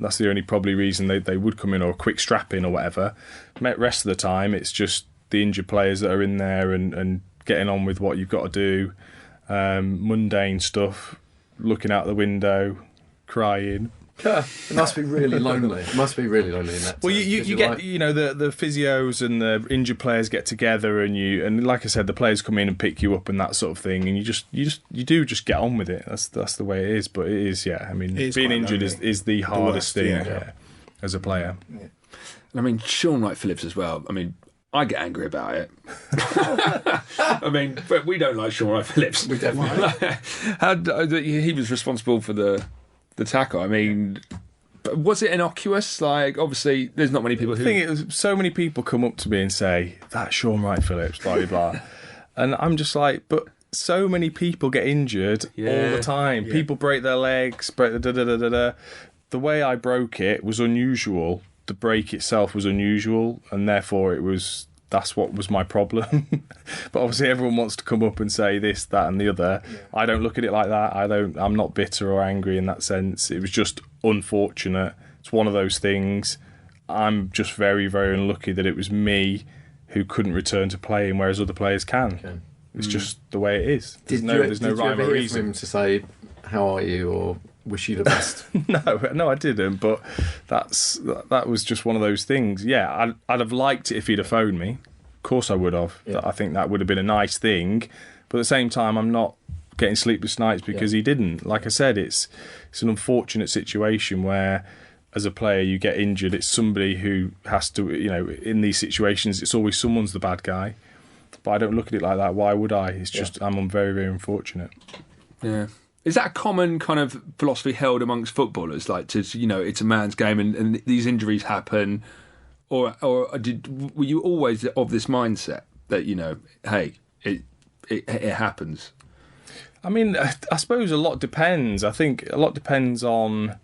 That's the only probably reason they would come in, or a quick strap in or whatever. The rest of the time, it's just the injured players that are in there and getting on with what you've got to do. Mundane stuff, looking out the window, crying. It must be really lonely. It must be really lonely in that. Well, you get the physios and the injured players get together, and like I said, the players come in and pick you up and that sort of thing, and you do just get on with it. That's the way it is. But it is, I mean, being injured is the hardest thing as a player. Yeah. I mean, Sean Wright-Phillips as well. I mean, I get angry about it. I mean, but we don't like Sean Wright-Phillips. We definitely. He was responsible for the tackle. I mean, was it innocuous? Obviously, there's not many people who... I think it was, so many people come up to me and say, that's Sean Wright-Phillips, blah, blah, blah. And I'm just like, but so many people get injured all the time. Yeah. People break their legs, break the The way I broke it was unusual. The break itself was unusual, and therefore it was that's what was my problem. But obviously everyone wants to come up and say this, that and the other. Yeah. I don't look at it like that. I'm not bitter or angry in that sense. It was just unfortunate. It's one of those things. I'm just very, very unlucky that it was me who couldn't return to playing, whereas other players can. Okay. It's just the way it is. There's no rhyme or reason. From him to say, how are you, or wish you the best? No, I didn't. But that was just one of those things. Yeah, I'd have liked it if he'd have phoned me. Of course I would have. Yeah. I think that would have been a nice thing. But at the same time, I'm not getting sleepless nights because he didn't. Like I said, it's an unfortunate situation where, as a player, you get injured. It's somebody who has to, in these situations, it's always someone's the bad guy. But I don't look at it like that. Why would I? It's just I'm very, very unfortunate. Yeah. Is that a common kind of philosophy held amongst footballers? Like, it's a man's game and these injuries happen? Or were you always of this mindset that, hey, it happens? I mean, I suppose a lot depends. I think a lot depends on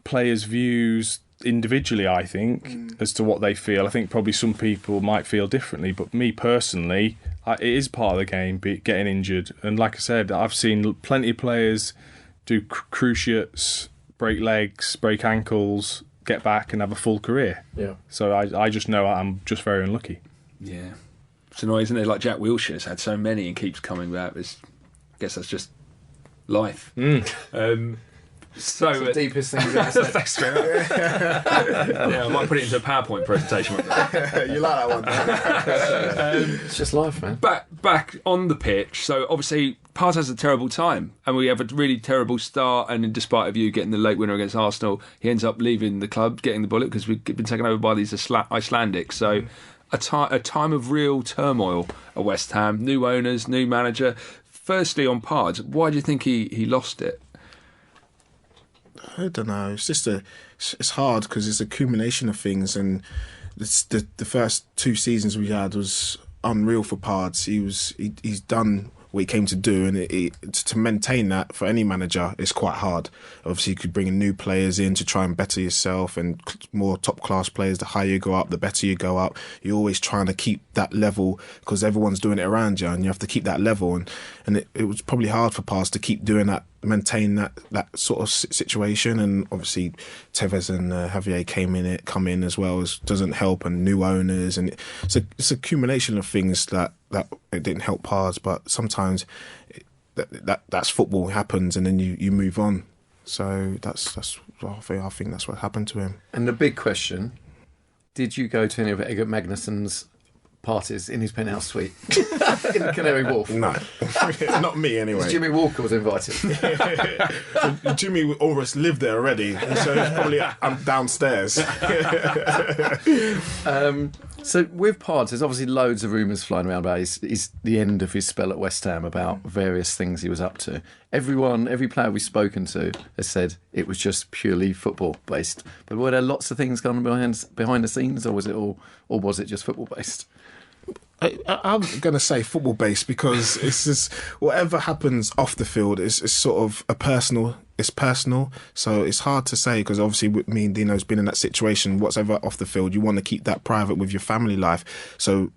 players' views individually, I think, as to what they feel. I think probably some people might feel differently, but me personally, it is part of the game, getting injured. And like I said, I've seen plenty of players do cruciates, break legs, break ankles, get back and have a full career. Yeah. So I just know I'm just very unlucky. Yeah. It's annoying, isn't it? Like Jack Wilshire's had so many and keeps coming back. I guess that's just life. So the deepest thing you've ever said. Yeah, I might put it into a PowerPoint presentation. You like that one? It's just life, man. Back on the pitch. So obviously, Pards has a terrible time, and we have a really terrible start. And in despite of you getting the late winner against Arsenal, he ends up leaving the club, getting the bullet because we've been taken over by these Icelandics. So a time of real turmoil at West Ham. New owners, new manager. Firstly, on Pards, why do you think he lost it? I don't know. It's just it's hard because it's an accumulation of things, and the first 2 seasons we had was unreal for Pards. He's done what he came to do, and to maintain that for any manager is quite hard. Obviously, you could bring in new players in to try and better yourself, and more top class players. The higher you go up, the better you go up. You're always trying to keep that level because everyone's doing it around you, and you have to keep that level. And it was probably hard for Pards to keep doing that, maintain that sort of situation. And obviously Tevez and Javier come in as well, as doesn't help, and new owners, and it's an accumulation of things that it didn't help Pards. But sometimes that's football, happens, and then you move on. So that's I think that's what happened to him. And the big question: did you go to any of Eggert Magnusson's parties in his penthouse suite in Canary Wharf? No, not me anyway. Jimmy Walker was invited. Jimmy almost lived there already, so it's probably I'm downstairs. So with Pards, there's obviously loads of rumours flying around about his the end of his spell at West Ham, about various things he was up to. Every player we've spoken to has said it was just purely football based. But were there lots of things going on behind the scenes, or was it just football based? I'm going to say football based because it's just whatever happens off the field is sort of it's personal, so it's hard to say because obviously me and Dino's been in that situation. Whatever off the field, you want to keep that private with your family life. So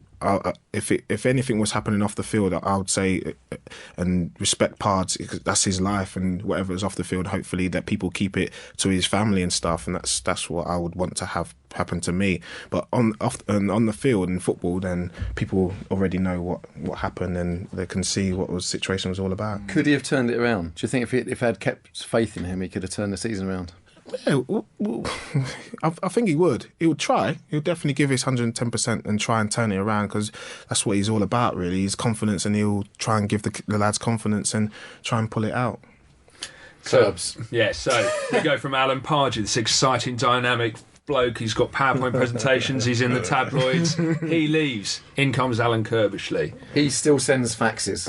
if anything was happening off the field, I would say and respect Pards because that's his life, and whatever is off the field, hopefully that people keep it to his family and stuff, and that's what I would want to have happen to me. But on the field in football, then people already know what happened, and they can see what the situation was all about. Could he have turned it around? Do you think if he had kept faith in him, he could have turned the season around? Yeah, I think he would. He would try. He would definitely give his 110% and try and turn it around because that's what he's all about, really. His confidence, and he'll try and give the lads confidence and try and pull it out. So we go from Alan Pardew, this exciting, dynamic bloke. He's got PowerPoint presentations. He's in the tabloids. He leaves. In comes Alan Kirbishley. He still sends faxes.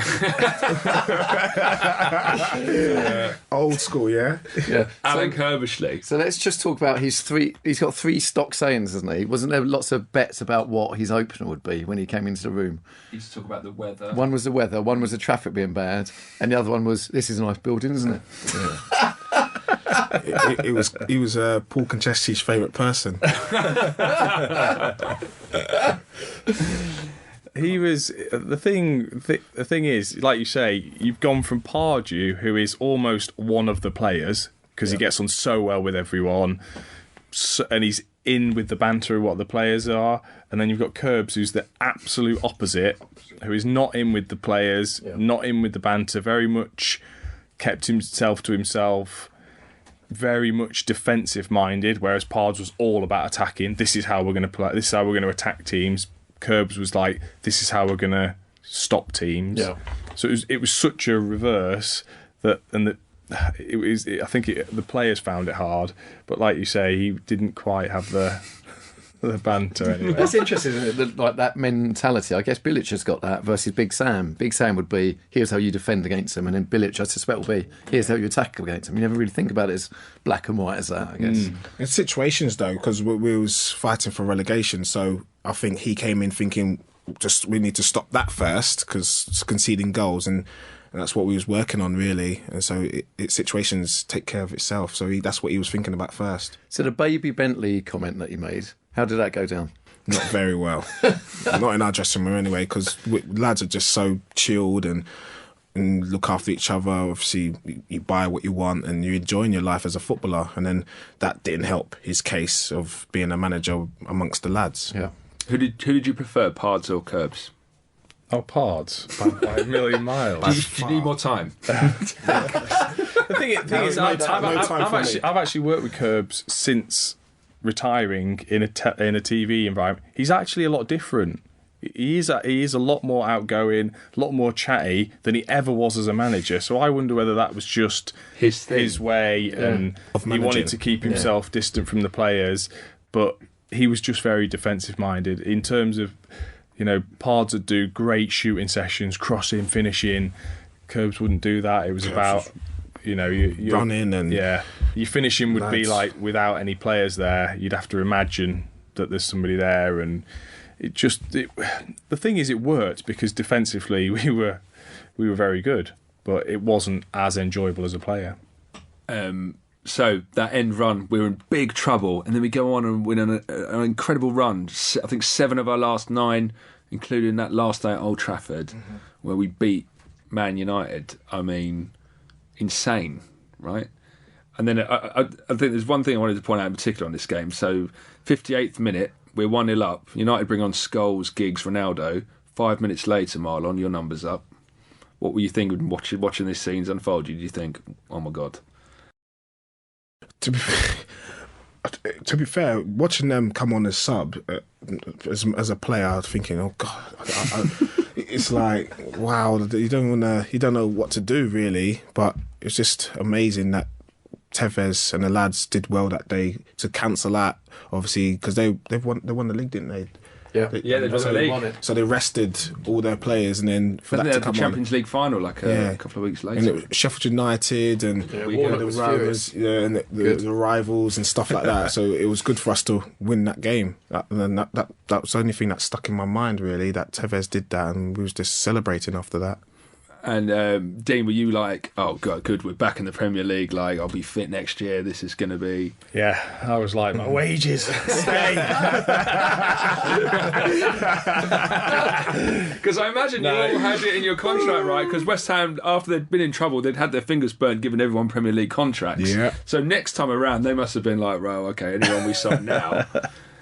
Old school, yeah. Alan Kirbishley. So let's just talk about his three. He's got 3 stock sayings, hasn't he? Wasn't there lots of bets about what his opener would be when he came into the room? He used to talk about the weather. One was the weather. One was the traffic being bad, and the other one was, "This is a nice building, isn't it?" Yeah. He was Paul Conchesti's favourite person. He was the thing is, like you say, you've gone from Pardew, who is almost one of the players because he gets on so well with everyone, and he's in with the banter of what the players are, and then you've got Curbs, who's the absolute opposite, who is not in with the players, not in with the banter, very much kept himself to himself, very much defensive minded, whereas Pards was all about attacking. This is how we're going to play. This is how we're going to attack teams. Curbs was like, this is how we're going to stop teams. Yeah. So it was such a reverse that I think the players found it hard, but like you say, he didn't quite have the banter anyway. That's interesting, isn't it? Like that mentality. I guess Bilic has got that versus Big Sam. Big Sam would be, here's how you defend against him, and then Bilic, I suspect, will be, here's how you attack against him. You never really think about it as black and white as that, I guess. In situations, though, because we was fighting for relegation, so I think he came in thinking, we need to stop that first, because it's conceding goals, and that's what we was working on, really. And so situations take care of itself. So that's what he was thinking about first. So the baby Bentley comment that you made, how did that go down? Not very well. Not in our dressing room anyway, because lads are just so chilled and look after each other. Obviously, you buy what you want and you're enjoying your life as a footballer. And then that didn't help his case of being a manager amongst the lads. Yeah. Who did you prefer, Pards or Curbs? Oh, Pards by a million miles. Do you need more time? The thing is, I've actually worked with Curbs since retiring in a TV environment. He's actually a lot different. He is a lot more outgoing, a lot more chatty than he ever was as a manager. So I wonder whether that was just his way, and he wanted to keep himself distant from the players. But he was just very defensive minded in terms of, Pards would do great shooting sessions, crossing, finishing. Curbs wouldn't do that. It was about, you running and your finishing would be like without any players there. You'd have to imagine that there's somebody there, and the thing is, it worked because defensively we were very good, but it wasn't as enjoyable as a player. So that end run, we were in big trouble, and then we go on and win an incredible run. I think 7 of our last 9, including that last day at Old Trafford, where we beat Man United. I mean, insane, right? And then I think there's one thing I wanted to point out in particular on this game. So 58th minute, we're 1-0 up. United bring on Scholes, Giggs, Ronaldo. 5 minutes later, Marlon, your number's up. What were you thinking watching these scenes unfold? Did you think, oh my God? To be fair, watching them come on as sub as a player, I was thinking, oh God, it's like, wow, you don't know what to do really. But it's just amazing that Tevez and the lads did well that day to cancel out, obviously, because they won the league, didn't they? Yeah, they won the league. So they rested all their players, and then for that to come the Champions League final a couple of weeks later. And it was Sheffield United and the rivals and stuff like that. So it was good for us to win that game. And that was the only thing that stuck in my mind, really, that Tevez did that, and we was just celebrating after that. And Dean, were you like, oh God, good, we're back in the Premier League, like I'll be fit next year, this is going to be... Yeah, I was like, my wages, stay. Because I imagine you all had it in your contract, right? Because West Ham, after they'd been in trouble, they'd had their fingers burnt giving everyone Premier League contracts. Yeah. So next time around, they must have been like, well, okay, anyone we sign now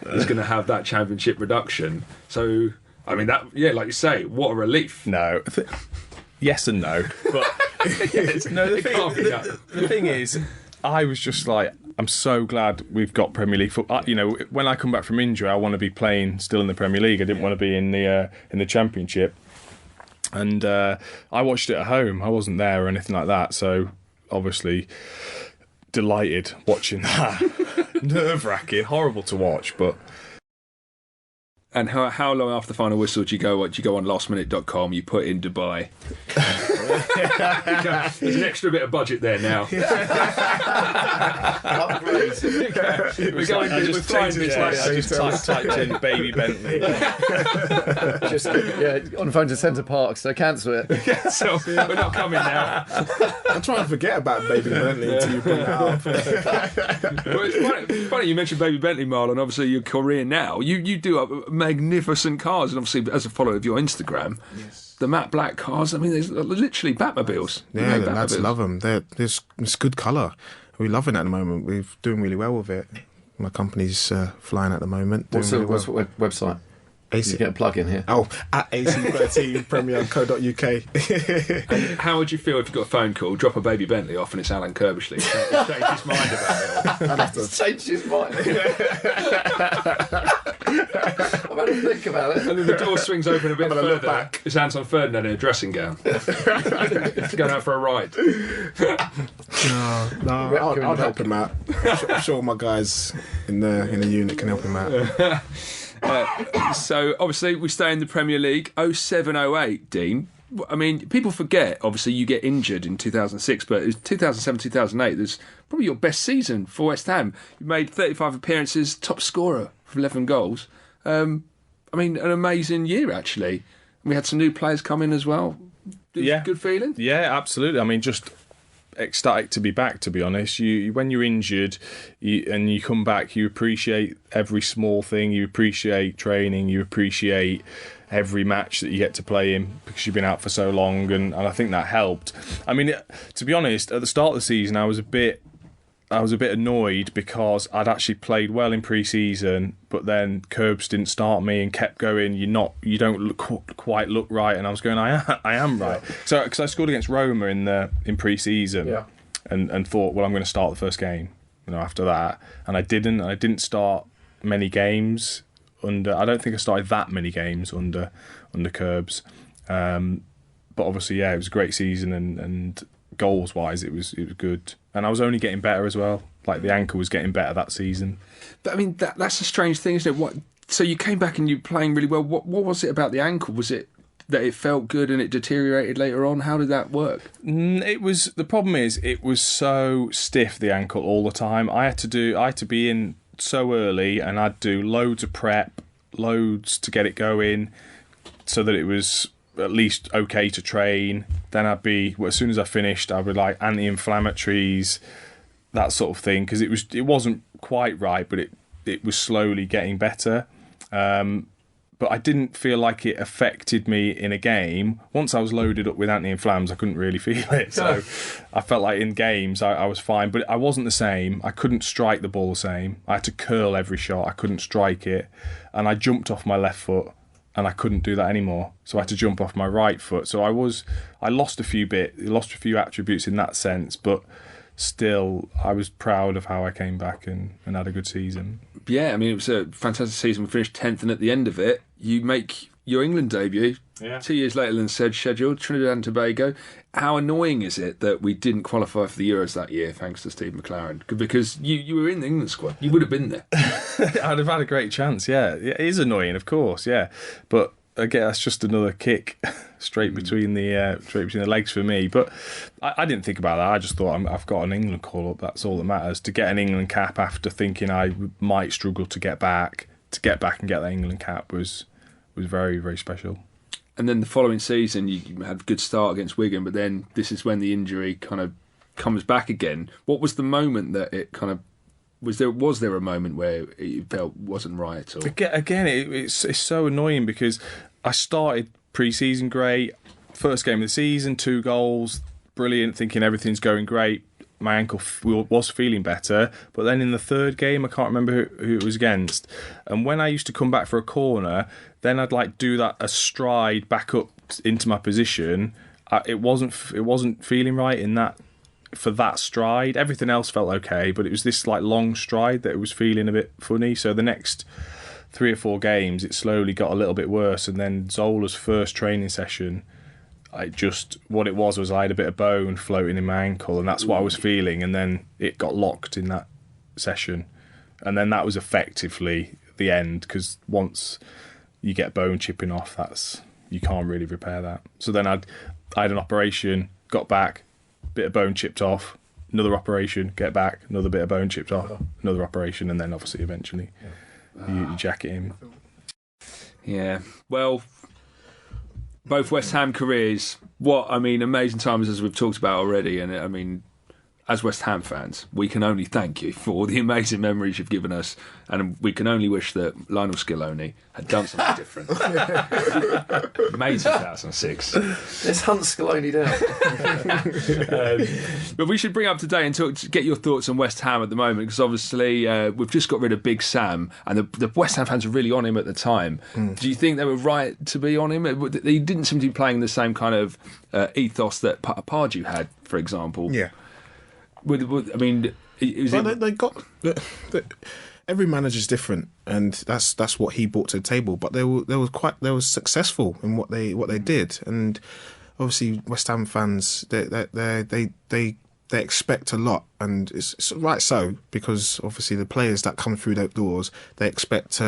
is going to have that Championship reduction. So, I mean, that, like you say, what a relief. No. Yes and no, but the thing is, I was just like, I'm so glad we've got Premier League football. When I come back from injury, I want to be playing still in the Premier League. I didn't want to be in the Championship, and I watched it at home. I wasn't there or anything like that, so obviously delighted watching that. Nerve-wracking, horrible to watch, but. And how long after the final whistle do you go on lastminute.com, you put in Dubai? There's an extra bit of budget there now. Upgrades. We're going. I We're flying this I way. just typed in baby Bentley. Just on the phone to Centre Park, so cancel it. So we're not coming now. I'm trying to forget about Baby Bentley until you bring that up. Well, it's funny you mentioned Baby Bentley, Marlon. Obviously, you're Korean now. You do magnificent cars, and obviously, as a follower of your Instagram, the matte black cars. I mean, there's literally Batmobiles. Yeah, the lads love them. It's good colour. We're loving it at the moment. We're doing really well with it. My company's flying at the moment. What's the website? AC. You get a plug in here. Oh, at AC13 Premier.co.uk. And how would you feel if you got a phone call, drop a Baby Bentley off, and it's Alan Kirbishley? He's changed his mind about it. I'd have to change his mind. I've had to think about it. And then the door swings open a bit gonna look further. back. It's Anton Ferdinand in a dressing gown. It's going out for a ride. No, I'll help him out. I'm sure my guys in the unit can help him out. So obviously we stay in the Premier League. 07-08, Dean. I mean, people forget. Obviously, you get injured in 2006, but it was 2007-2008. There's probably your best season for West Ham. You made 35 appearances, top scorer for 11 goals. I mean, an amazing year actually. We had some new players come in as well. Good feeling. Yeah, absolutely. I mean, just ecstatic to be back, to be honest. You when you're injured and you come back, you appreciate every small thing. You appreciate training. You appreciate every match that you get to play in because you've been out for so long, and I think that helped. I mean, to be honest, at the start of the season I was a bit annoyed because I'd actually played well in pre-season, but then Curbs didn't start me and kept going, you don't quite look right, and I was going, I am right. So because I scored against Roma in pre-season, and thought, well, I'm going to start the first game, after that, and I didn't start many games I don't think I started that many games under Curbs, but obviously, it was a great season, and goals wise it was good, and I was only getting better as well. Like the ankle was getting better that season. But I mean, that's a strange thing, isn't it? So you came back and you were playing really well. What was it about the ankle? Was it that it felt good and it deteriorated later on? How did that work? The problem is it was so stiff, the ankle, all the time. I had to be in so early, and I'd do loads of prep, loads to get it going, so that it was at least okay to train. Then as soon as I finished, I would like anti-inflammatories, that sort of thing, because it wasn't quite right, but it was slowly getting better. But I didn't feel like it affected me in a game. Once I was loaded up with anti-inflams, I couldn't really feel it. So I felt like in games I was fine, but I wasn't the same. I couldn't strike the ball the same. I had to curl every shot. I couldn't strike it. And I jumped off my left foot, and I couldn't do that anymore. So I had to jump off my right foot. So I lost a few attributes in that sense, but still, I was proud of how I came back and had a good season. Yeah, I mean, it was a fantastic season. We finished 10th, and at the end of it, you make your England debut 2 years later than said scheduled, Trinidad and Tobago. How annoying is it that we didn't qualify for the Euros that year, thanks to Steve McLaren? Because you were in the England squad. You would have been there. I'd have had a great chance, yeah. It is annoying, of course, yeah. But again, that's just another kick straight between the legs for me. But I didn't think about that. I just thought I've got an England call up. That's all that matters. To get an England cap after thinking I might struggle to get back and get that England cap was very, very special. And then the following season, you had a good start against Wigan, but then this is when the injury kind of comes back again. What was the moment that it kind of was there a moment where it felt wasn't right? Or again, it's so annoying because I started pre-season great, first game of the season, 2 goals, brilliant, thinking everything's going great. My ankle was feeling better, but then in the third game, I can't remember who it was against. And when I used to come back for a corner, then I'd like do a stride back up into my position. It wasn't feeling right in that. For that stride, everything else felt okay, but it was this like long stride that it was feeling a bit funny. So the next 3 or 4 games, it slowly got a little bit worse. And then Zola's first training session, what it was I had a bit of bone floating in my ankle, and that's what I was feeling. And then it got locked in that session, and then that was effectively the end, because once you get bone chipping off, you can't really repair that. So then I had an operation, got back, bit of bone chipped off, another operation, get back, another bit of bone chipped off, another operation, and then obviously eventually you jacket him. Yeah. Well, both West Ham careers, amazing times as we've talked about already. And I mean, as West Ham fans, we can only thank you for all the amazing memories you've given us. And we can only wish that Lionel Scaloni had done something different. May 2006. Let's hunt Scaloni down. But we should bring up today and get your thoughts on West Ham at the moment, because obviously we've just got rid of Big Sam, and the West Ham fans were really on him at the time. Do you think they were right to be on him? He didn't seem to be playing the same kind of ethos that Pardew had, for example. Yeah. They got every manager's different, and that's what he brought to the table. But they were successful in what they did, and obviously West Ham fans they expect a lot, and it's right so, because obviously the players that come through those doors, they expect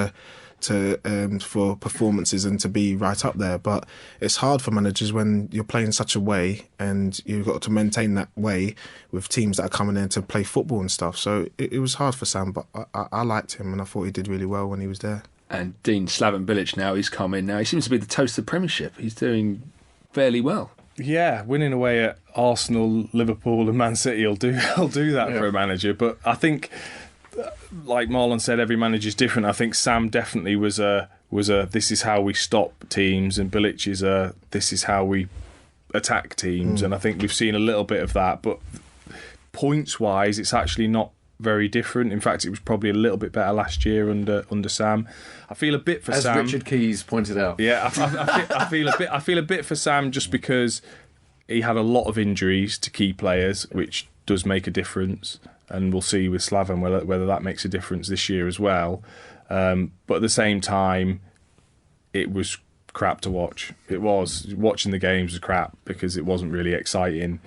for performances and to be right up there. But it's hard for managers when you're playing such a way, and you've got to maintain that way with teams that are coming in to play football and stuff. So it was hard for Sam, but I liked him, and I thought he did really well when he was there. And Dean Slaven Bilic, now he's come in. Now he seems to be the toast of the Premiership. He's doing fairly well. Yeah, winning away at Arsenal, Liverpool, and Man City will do that for a manager. But I think, like Marlon said, every manager's different. I think Sam definitely was a this is how we stop teams, and Bilic is a this is how we attack teams. And I think we've seen a little bit of that, but points wise, it's actually not very different. In fact, it was probably a little bit better last year under Sam. I feel a bit for Sam, as Richard Keys pointed out. Yeah, I feel a bit for Sam, just because he had a lot of injuries to key players, which does make a difference. And we'll see with Slaven whether that makes a difference this year as well. But at the same time, it was crap to watch. It was. Watching the games was crap because it wasn't really exciting.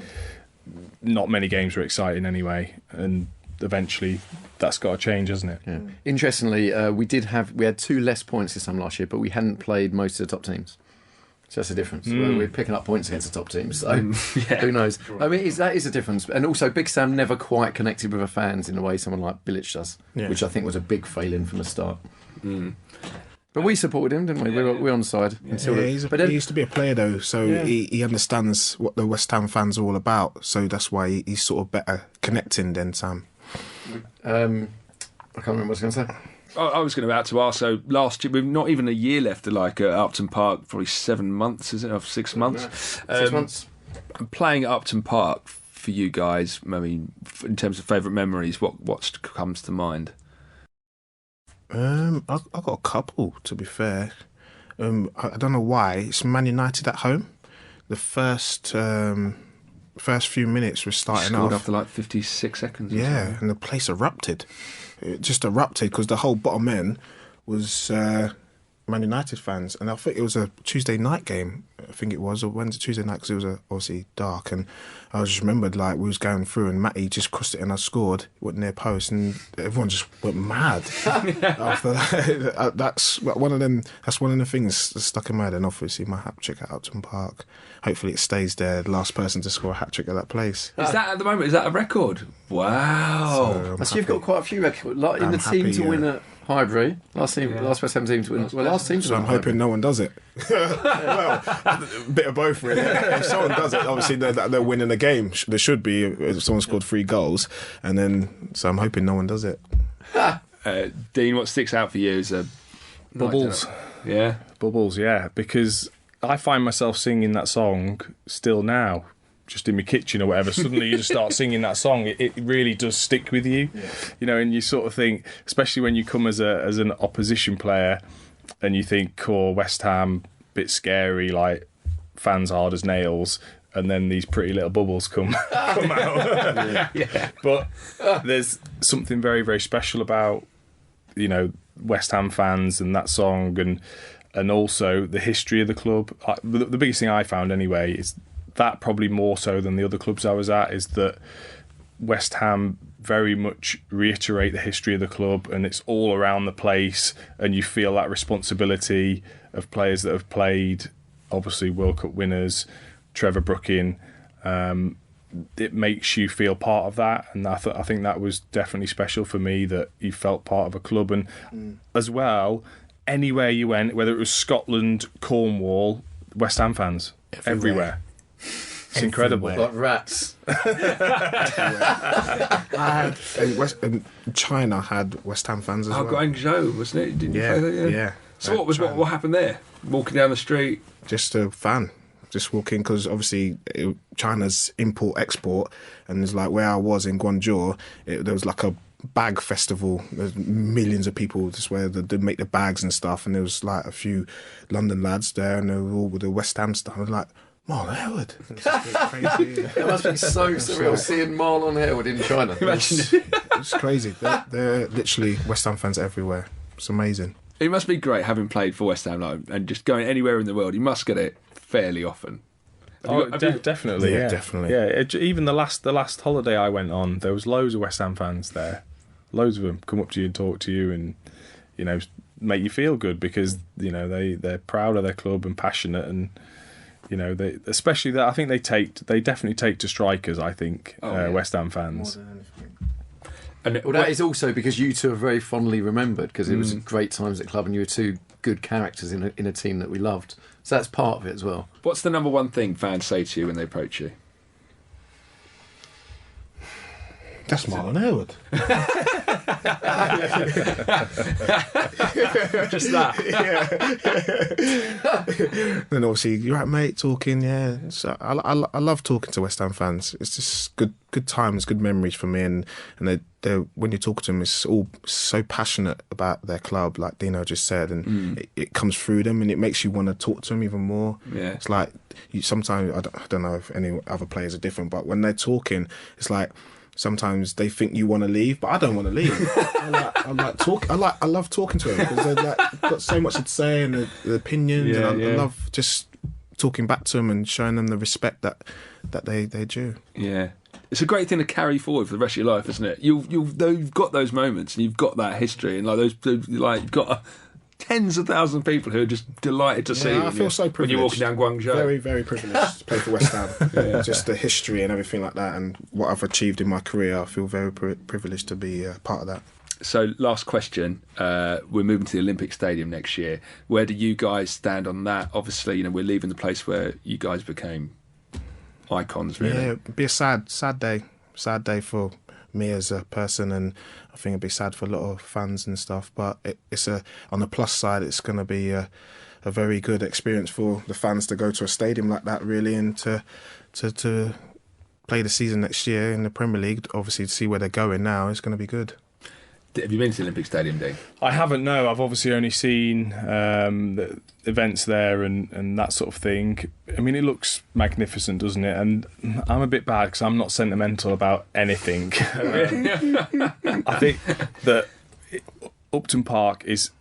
Not many games were exciting anyway. And eventually that's got to change, hasn't it? Yeah. Interestingly, we had 2 less points this time last year, but we hadn't played most of the top teams. So that's the difference. We're picking up points against the top teams, so who knows? I mean, that is a difference. And also, Big Sam never quite connected with the fans in the way someone like Bilic does, which I think was a big failing from the start. But we supported him, didn't we? We're on side. He used to be a player, though, so he understands what the West Ham fans are all about. So that's why he's sort of better connecting than Sam. I can't remember what I was going to say. I was going to ask, so last year, we've not even a year left at Upton Park, probably 7 months, is it? Or 6 months? 6 months. Playing at Upton Park for you guys, I mean, in terms of favourite memories, what comes to mind? I've got a couple, to be fair. I don't know why. It's Man United at home. The first few minutes were starting off after like 56 seconds. Yeah, and the place erupted. It just erupted because the whole bottom end was Man United fans, and I think it was a Tuesday night game. I think it was, or Wednesday, Tuesday night, because it was obviously dark. And I just remembered, like, we was going through, and Matty just crossed it, and I scored. Went near post, and everyone just went mad after that. That's one of them. That's one of the things that stuck in my head. And obviously, my hat trick at Upton Park. Hopefully, it stays there. The last person to score a hat trick at that place. Is that at the moment? Is that a record? Wow! So you've got quite a few records. Like in the team to win at Highbury, last West Ham team to win. Well, last team. So I'm hoping no one does it. Well, a bit of both, really. If someone does it, obviously they're winning a game. There should be if someone scored 3 goals, and then so I'm hoping no one does it. Dean, what sticks out for you is Bubbles. Yeah, Bubbles. Yeah, because I find myself singing that song still now. Just in my kitchen or whatever, suddenly you just start singing that song. It really does stick with you, you know. And you sort of think, especially when you come as an opposition player, and you think, "Oh, West Ham, bit scary, like fans hard as nails," and then these pretty little bubbles come out. But there's something very, very special about, you know, West Ham fans and that song, and also the history of the club. The biggest thing I found anyway is that, probably more so than the other clubs I was at, is that West Ham very much reiterate the history of the club, and it's all around the place, and you feel that responsibility of players that have played, obviously World Cup winners, Trevor Brooking. It makes you feel part of that, and I think that was definitely special for me, that you felt part of a club. And as well, anywhere you went, whether it was Scotland, Cornwall, West Ham fans everywhere. It's incredible. Like rats. And China had West Ham fans as well. Guangzhou, wasn't it? Didn't you play there? Yeah. So what happened there? Walking down the street? Just a fan. Just walking, because obviously China's import-export, and it's like where I was in Guangzhou, there was like a bag festival. There's millions of people just where they make the bags and stuff, and there was like a few London lads there, and they were all with the West Ham stuff. I was like, Marlon Harewood. Crazy. It must be so surreal seeing Marlon Harewood in China. It's crazy. They're literally West Ham fans everywhere. It's amazing. It must be great having played for West Ham and just going anywhere in the world. You must get it fairly often. Definitely, Yeah, definitely. Yeah, even the last holiday I went on, there was loads of West Ham fans there. Loads of them come up to you and talk to you, and make you feel good, because they're proud of their club and passionate, and they especially that I think they definitely take to strikers. I think West Ham fans. And that is also because you two are very fondly remembered, because it was great times at club, and you were two good characters in a team that we loved. So that's part of it as well. What's the number one thing fans say to you when they approach you? That's Marlon Harewood. Just that. Then obviously, you're right, mate, talking, yeah. So I love talking to West Ham fans. It's just good times, good memories for me. And they when you talk to them, it's all so passionate about their club, like Dino just said, and it comes through them, and it makes you want to talk to them even more. Yeah. It's like, sometimes, I don't know if any other players are different, but when they're talking, it's like, sometimes they think you want to leave, but I don't want to leave. I love talking to them, because they've got so much to say, and the opinions, and I love just talking back to them and showing them the respect that they due. Yeah, it's a great thing to carry forward for the rest of your life, isn't it? You've got those moments, and you've got that history, and you've got tens of thousands of people who are just delighted to see you. I feel so privileged. When you're walking down Guangzhou. Very, very privileged to play for West Ham. Just the history and everything like that, and what I've achieved in my career, I feel very privileged to be part of that. So, last question. We're moving to the Olympic Stadium next year. Where do you guys stand on that? Obviously, we're leaving the place where you guys became icons, really. Yeah, it'd be a sad day. Sad day for me as a person, and I think it'd be sad for a lot of fans and stuff, but it's on the plus side, it's going to be a very good experience for the fans to go to a stadium like that, really, and to play the season next year in the Premier League. Obviously, to see where they're going now, it's going to be good. Have you been to the Olympic Stadium, Dean? I haven't, no. I've obviously only seen the events there and that sort of thing. I mean, it looks magnificent, doesn't it? And I'm a bit bad because I'm not sentimental about anything. I think that Upton Park is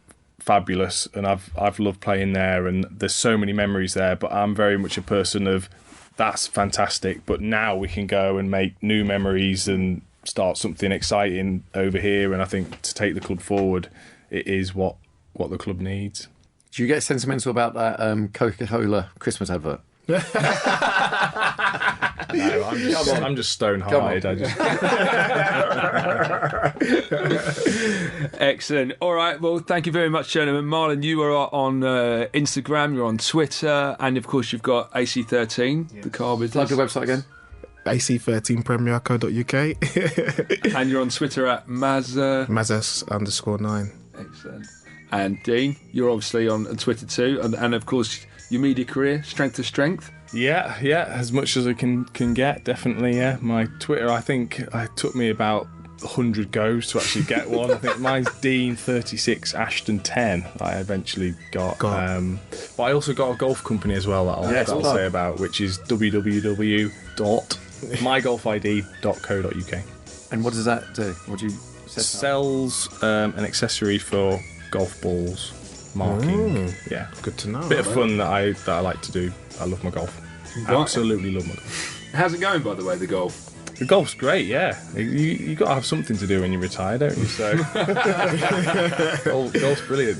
fabulous, and I've loved playing there, and there's so many memories there, but I'm very much a person of, that's fantastic, but now we can go and make new memories and start something exciting over here. And I think to take the club forward, it is what the club needs. Do you get sentimental about that Coca-Cola Christmas advert? No, I'm just stone-hard. Excellent. All right, well, thank you very much, gentlemen. Marlon, you are on Instagram, you're on Twitter, and of course you've got AC13, the car business. Plug your website again. AC13premier.co.uk. And you're on Twitter at Mazes_9. Excellent. And Dean, you're obviously on Twitter too, and of course your media career, strength to strength. Yeah, as much as I can get, definitely. Yeah, my Twitter, I think it took me about 100 goes to actually get one. I think mine's Dean 36 Ashton 10. I eventually got. But I also got a golf company as well that I'll say about, which is www.mygolfid.co.uk. And what does that do? What do you sells an accessory for golf balls, marking. Yeah, good to know. Bit of fun that I like to do. I love my golf. Absolutely love my golf. How's it going, by the way, the golf? The golf's great, yeah. You got to have something to do when you retire, don't you? So golf's brilliant.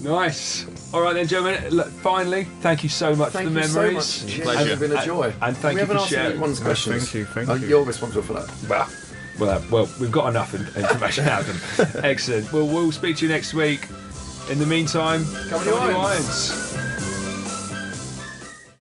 Nice. All right then, gentlemen. Look, finally, thank you so much for the memories. So much. Pleasure. It's been a joy. And thank we you for haven't sharing. asked anyone's questions. Thank you. You're responsible for that. Well, we've got enough information out of them. Excellent. Well, we'll speak to you next week. In the meantime, come on, you Irons.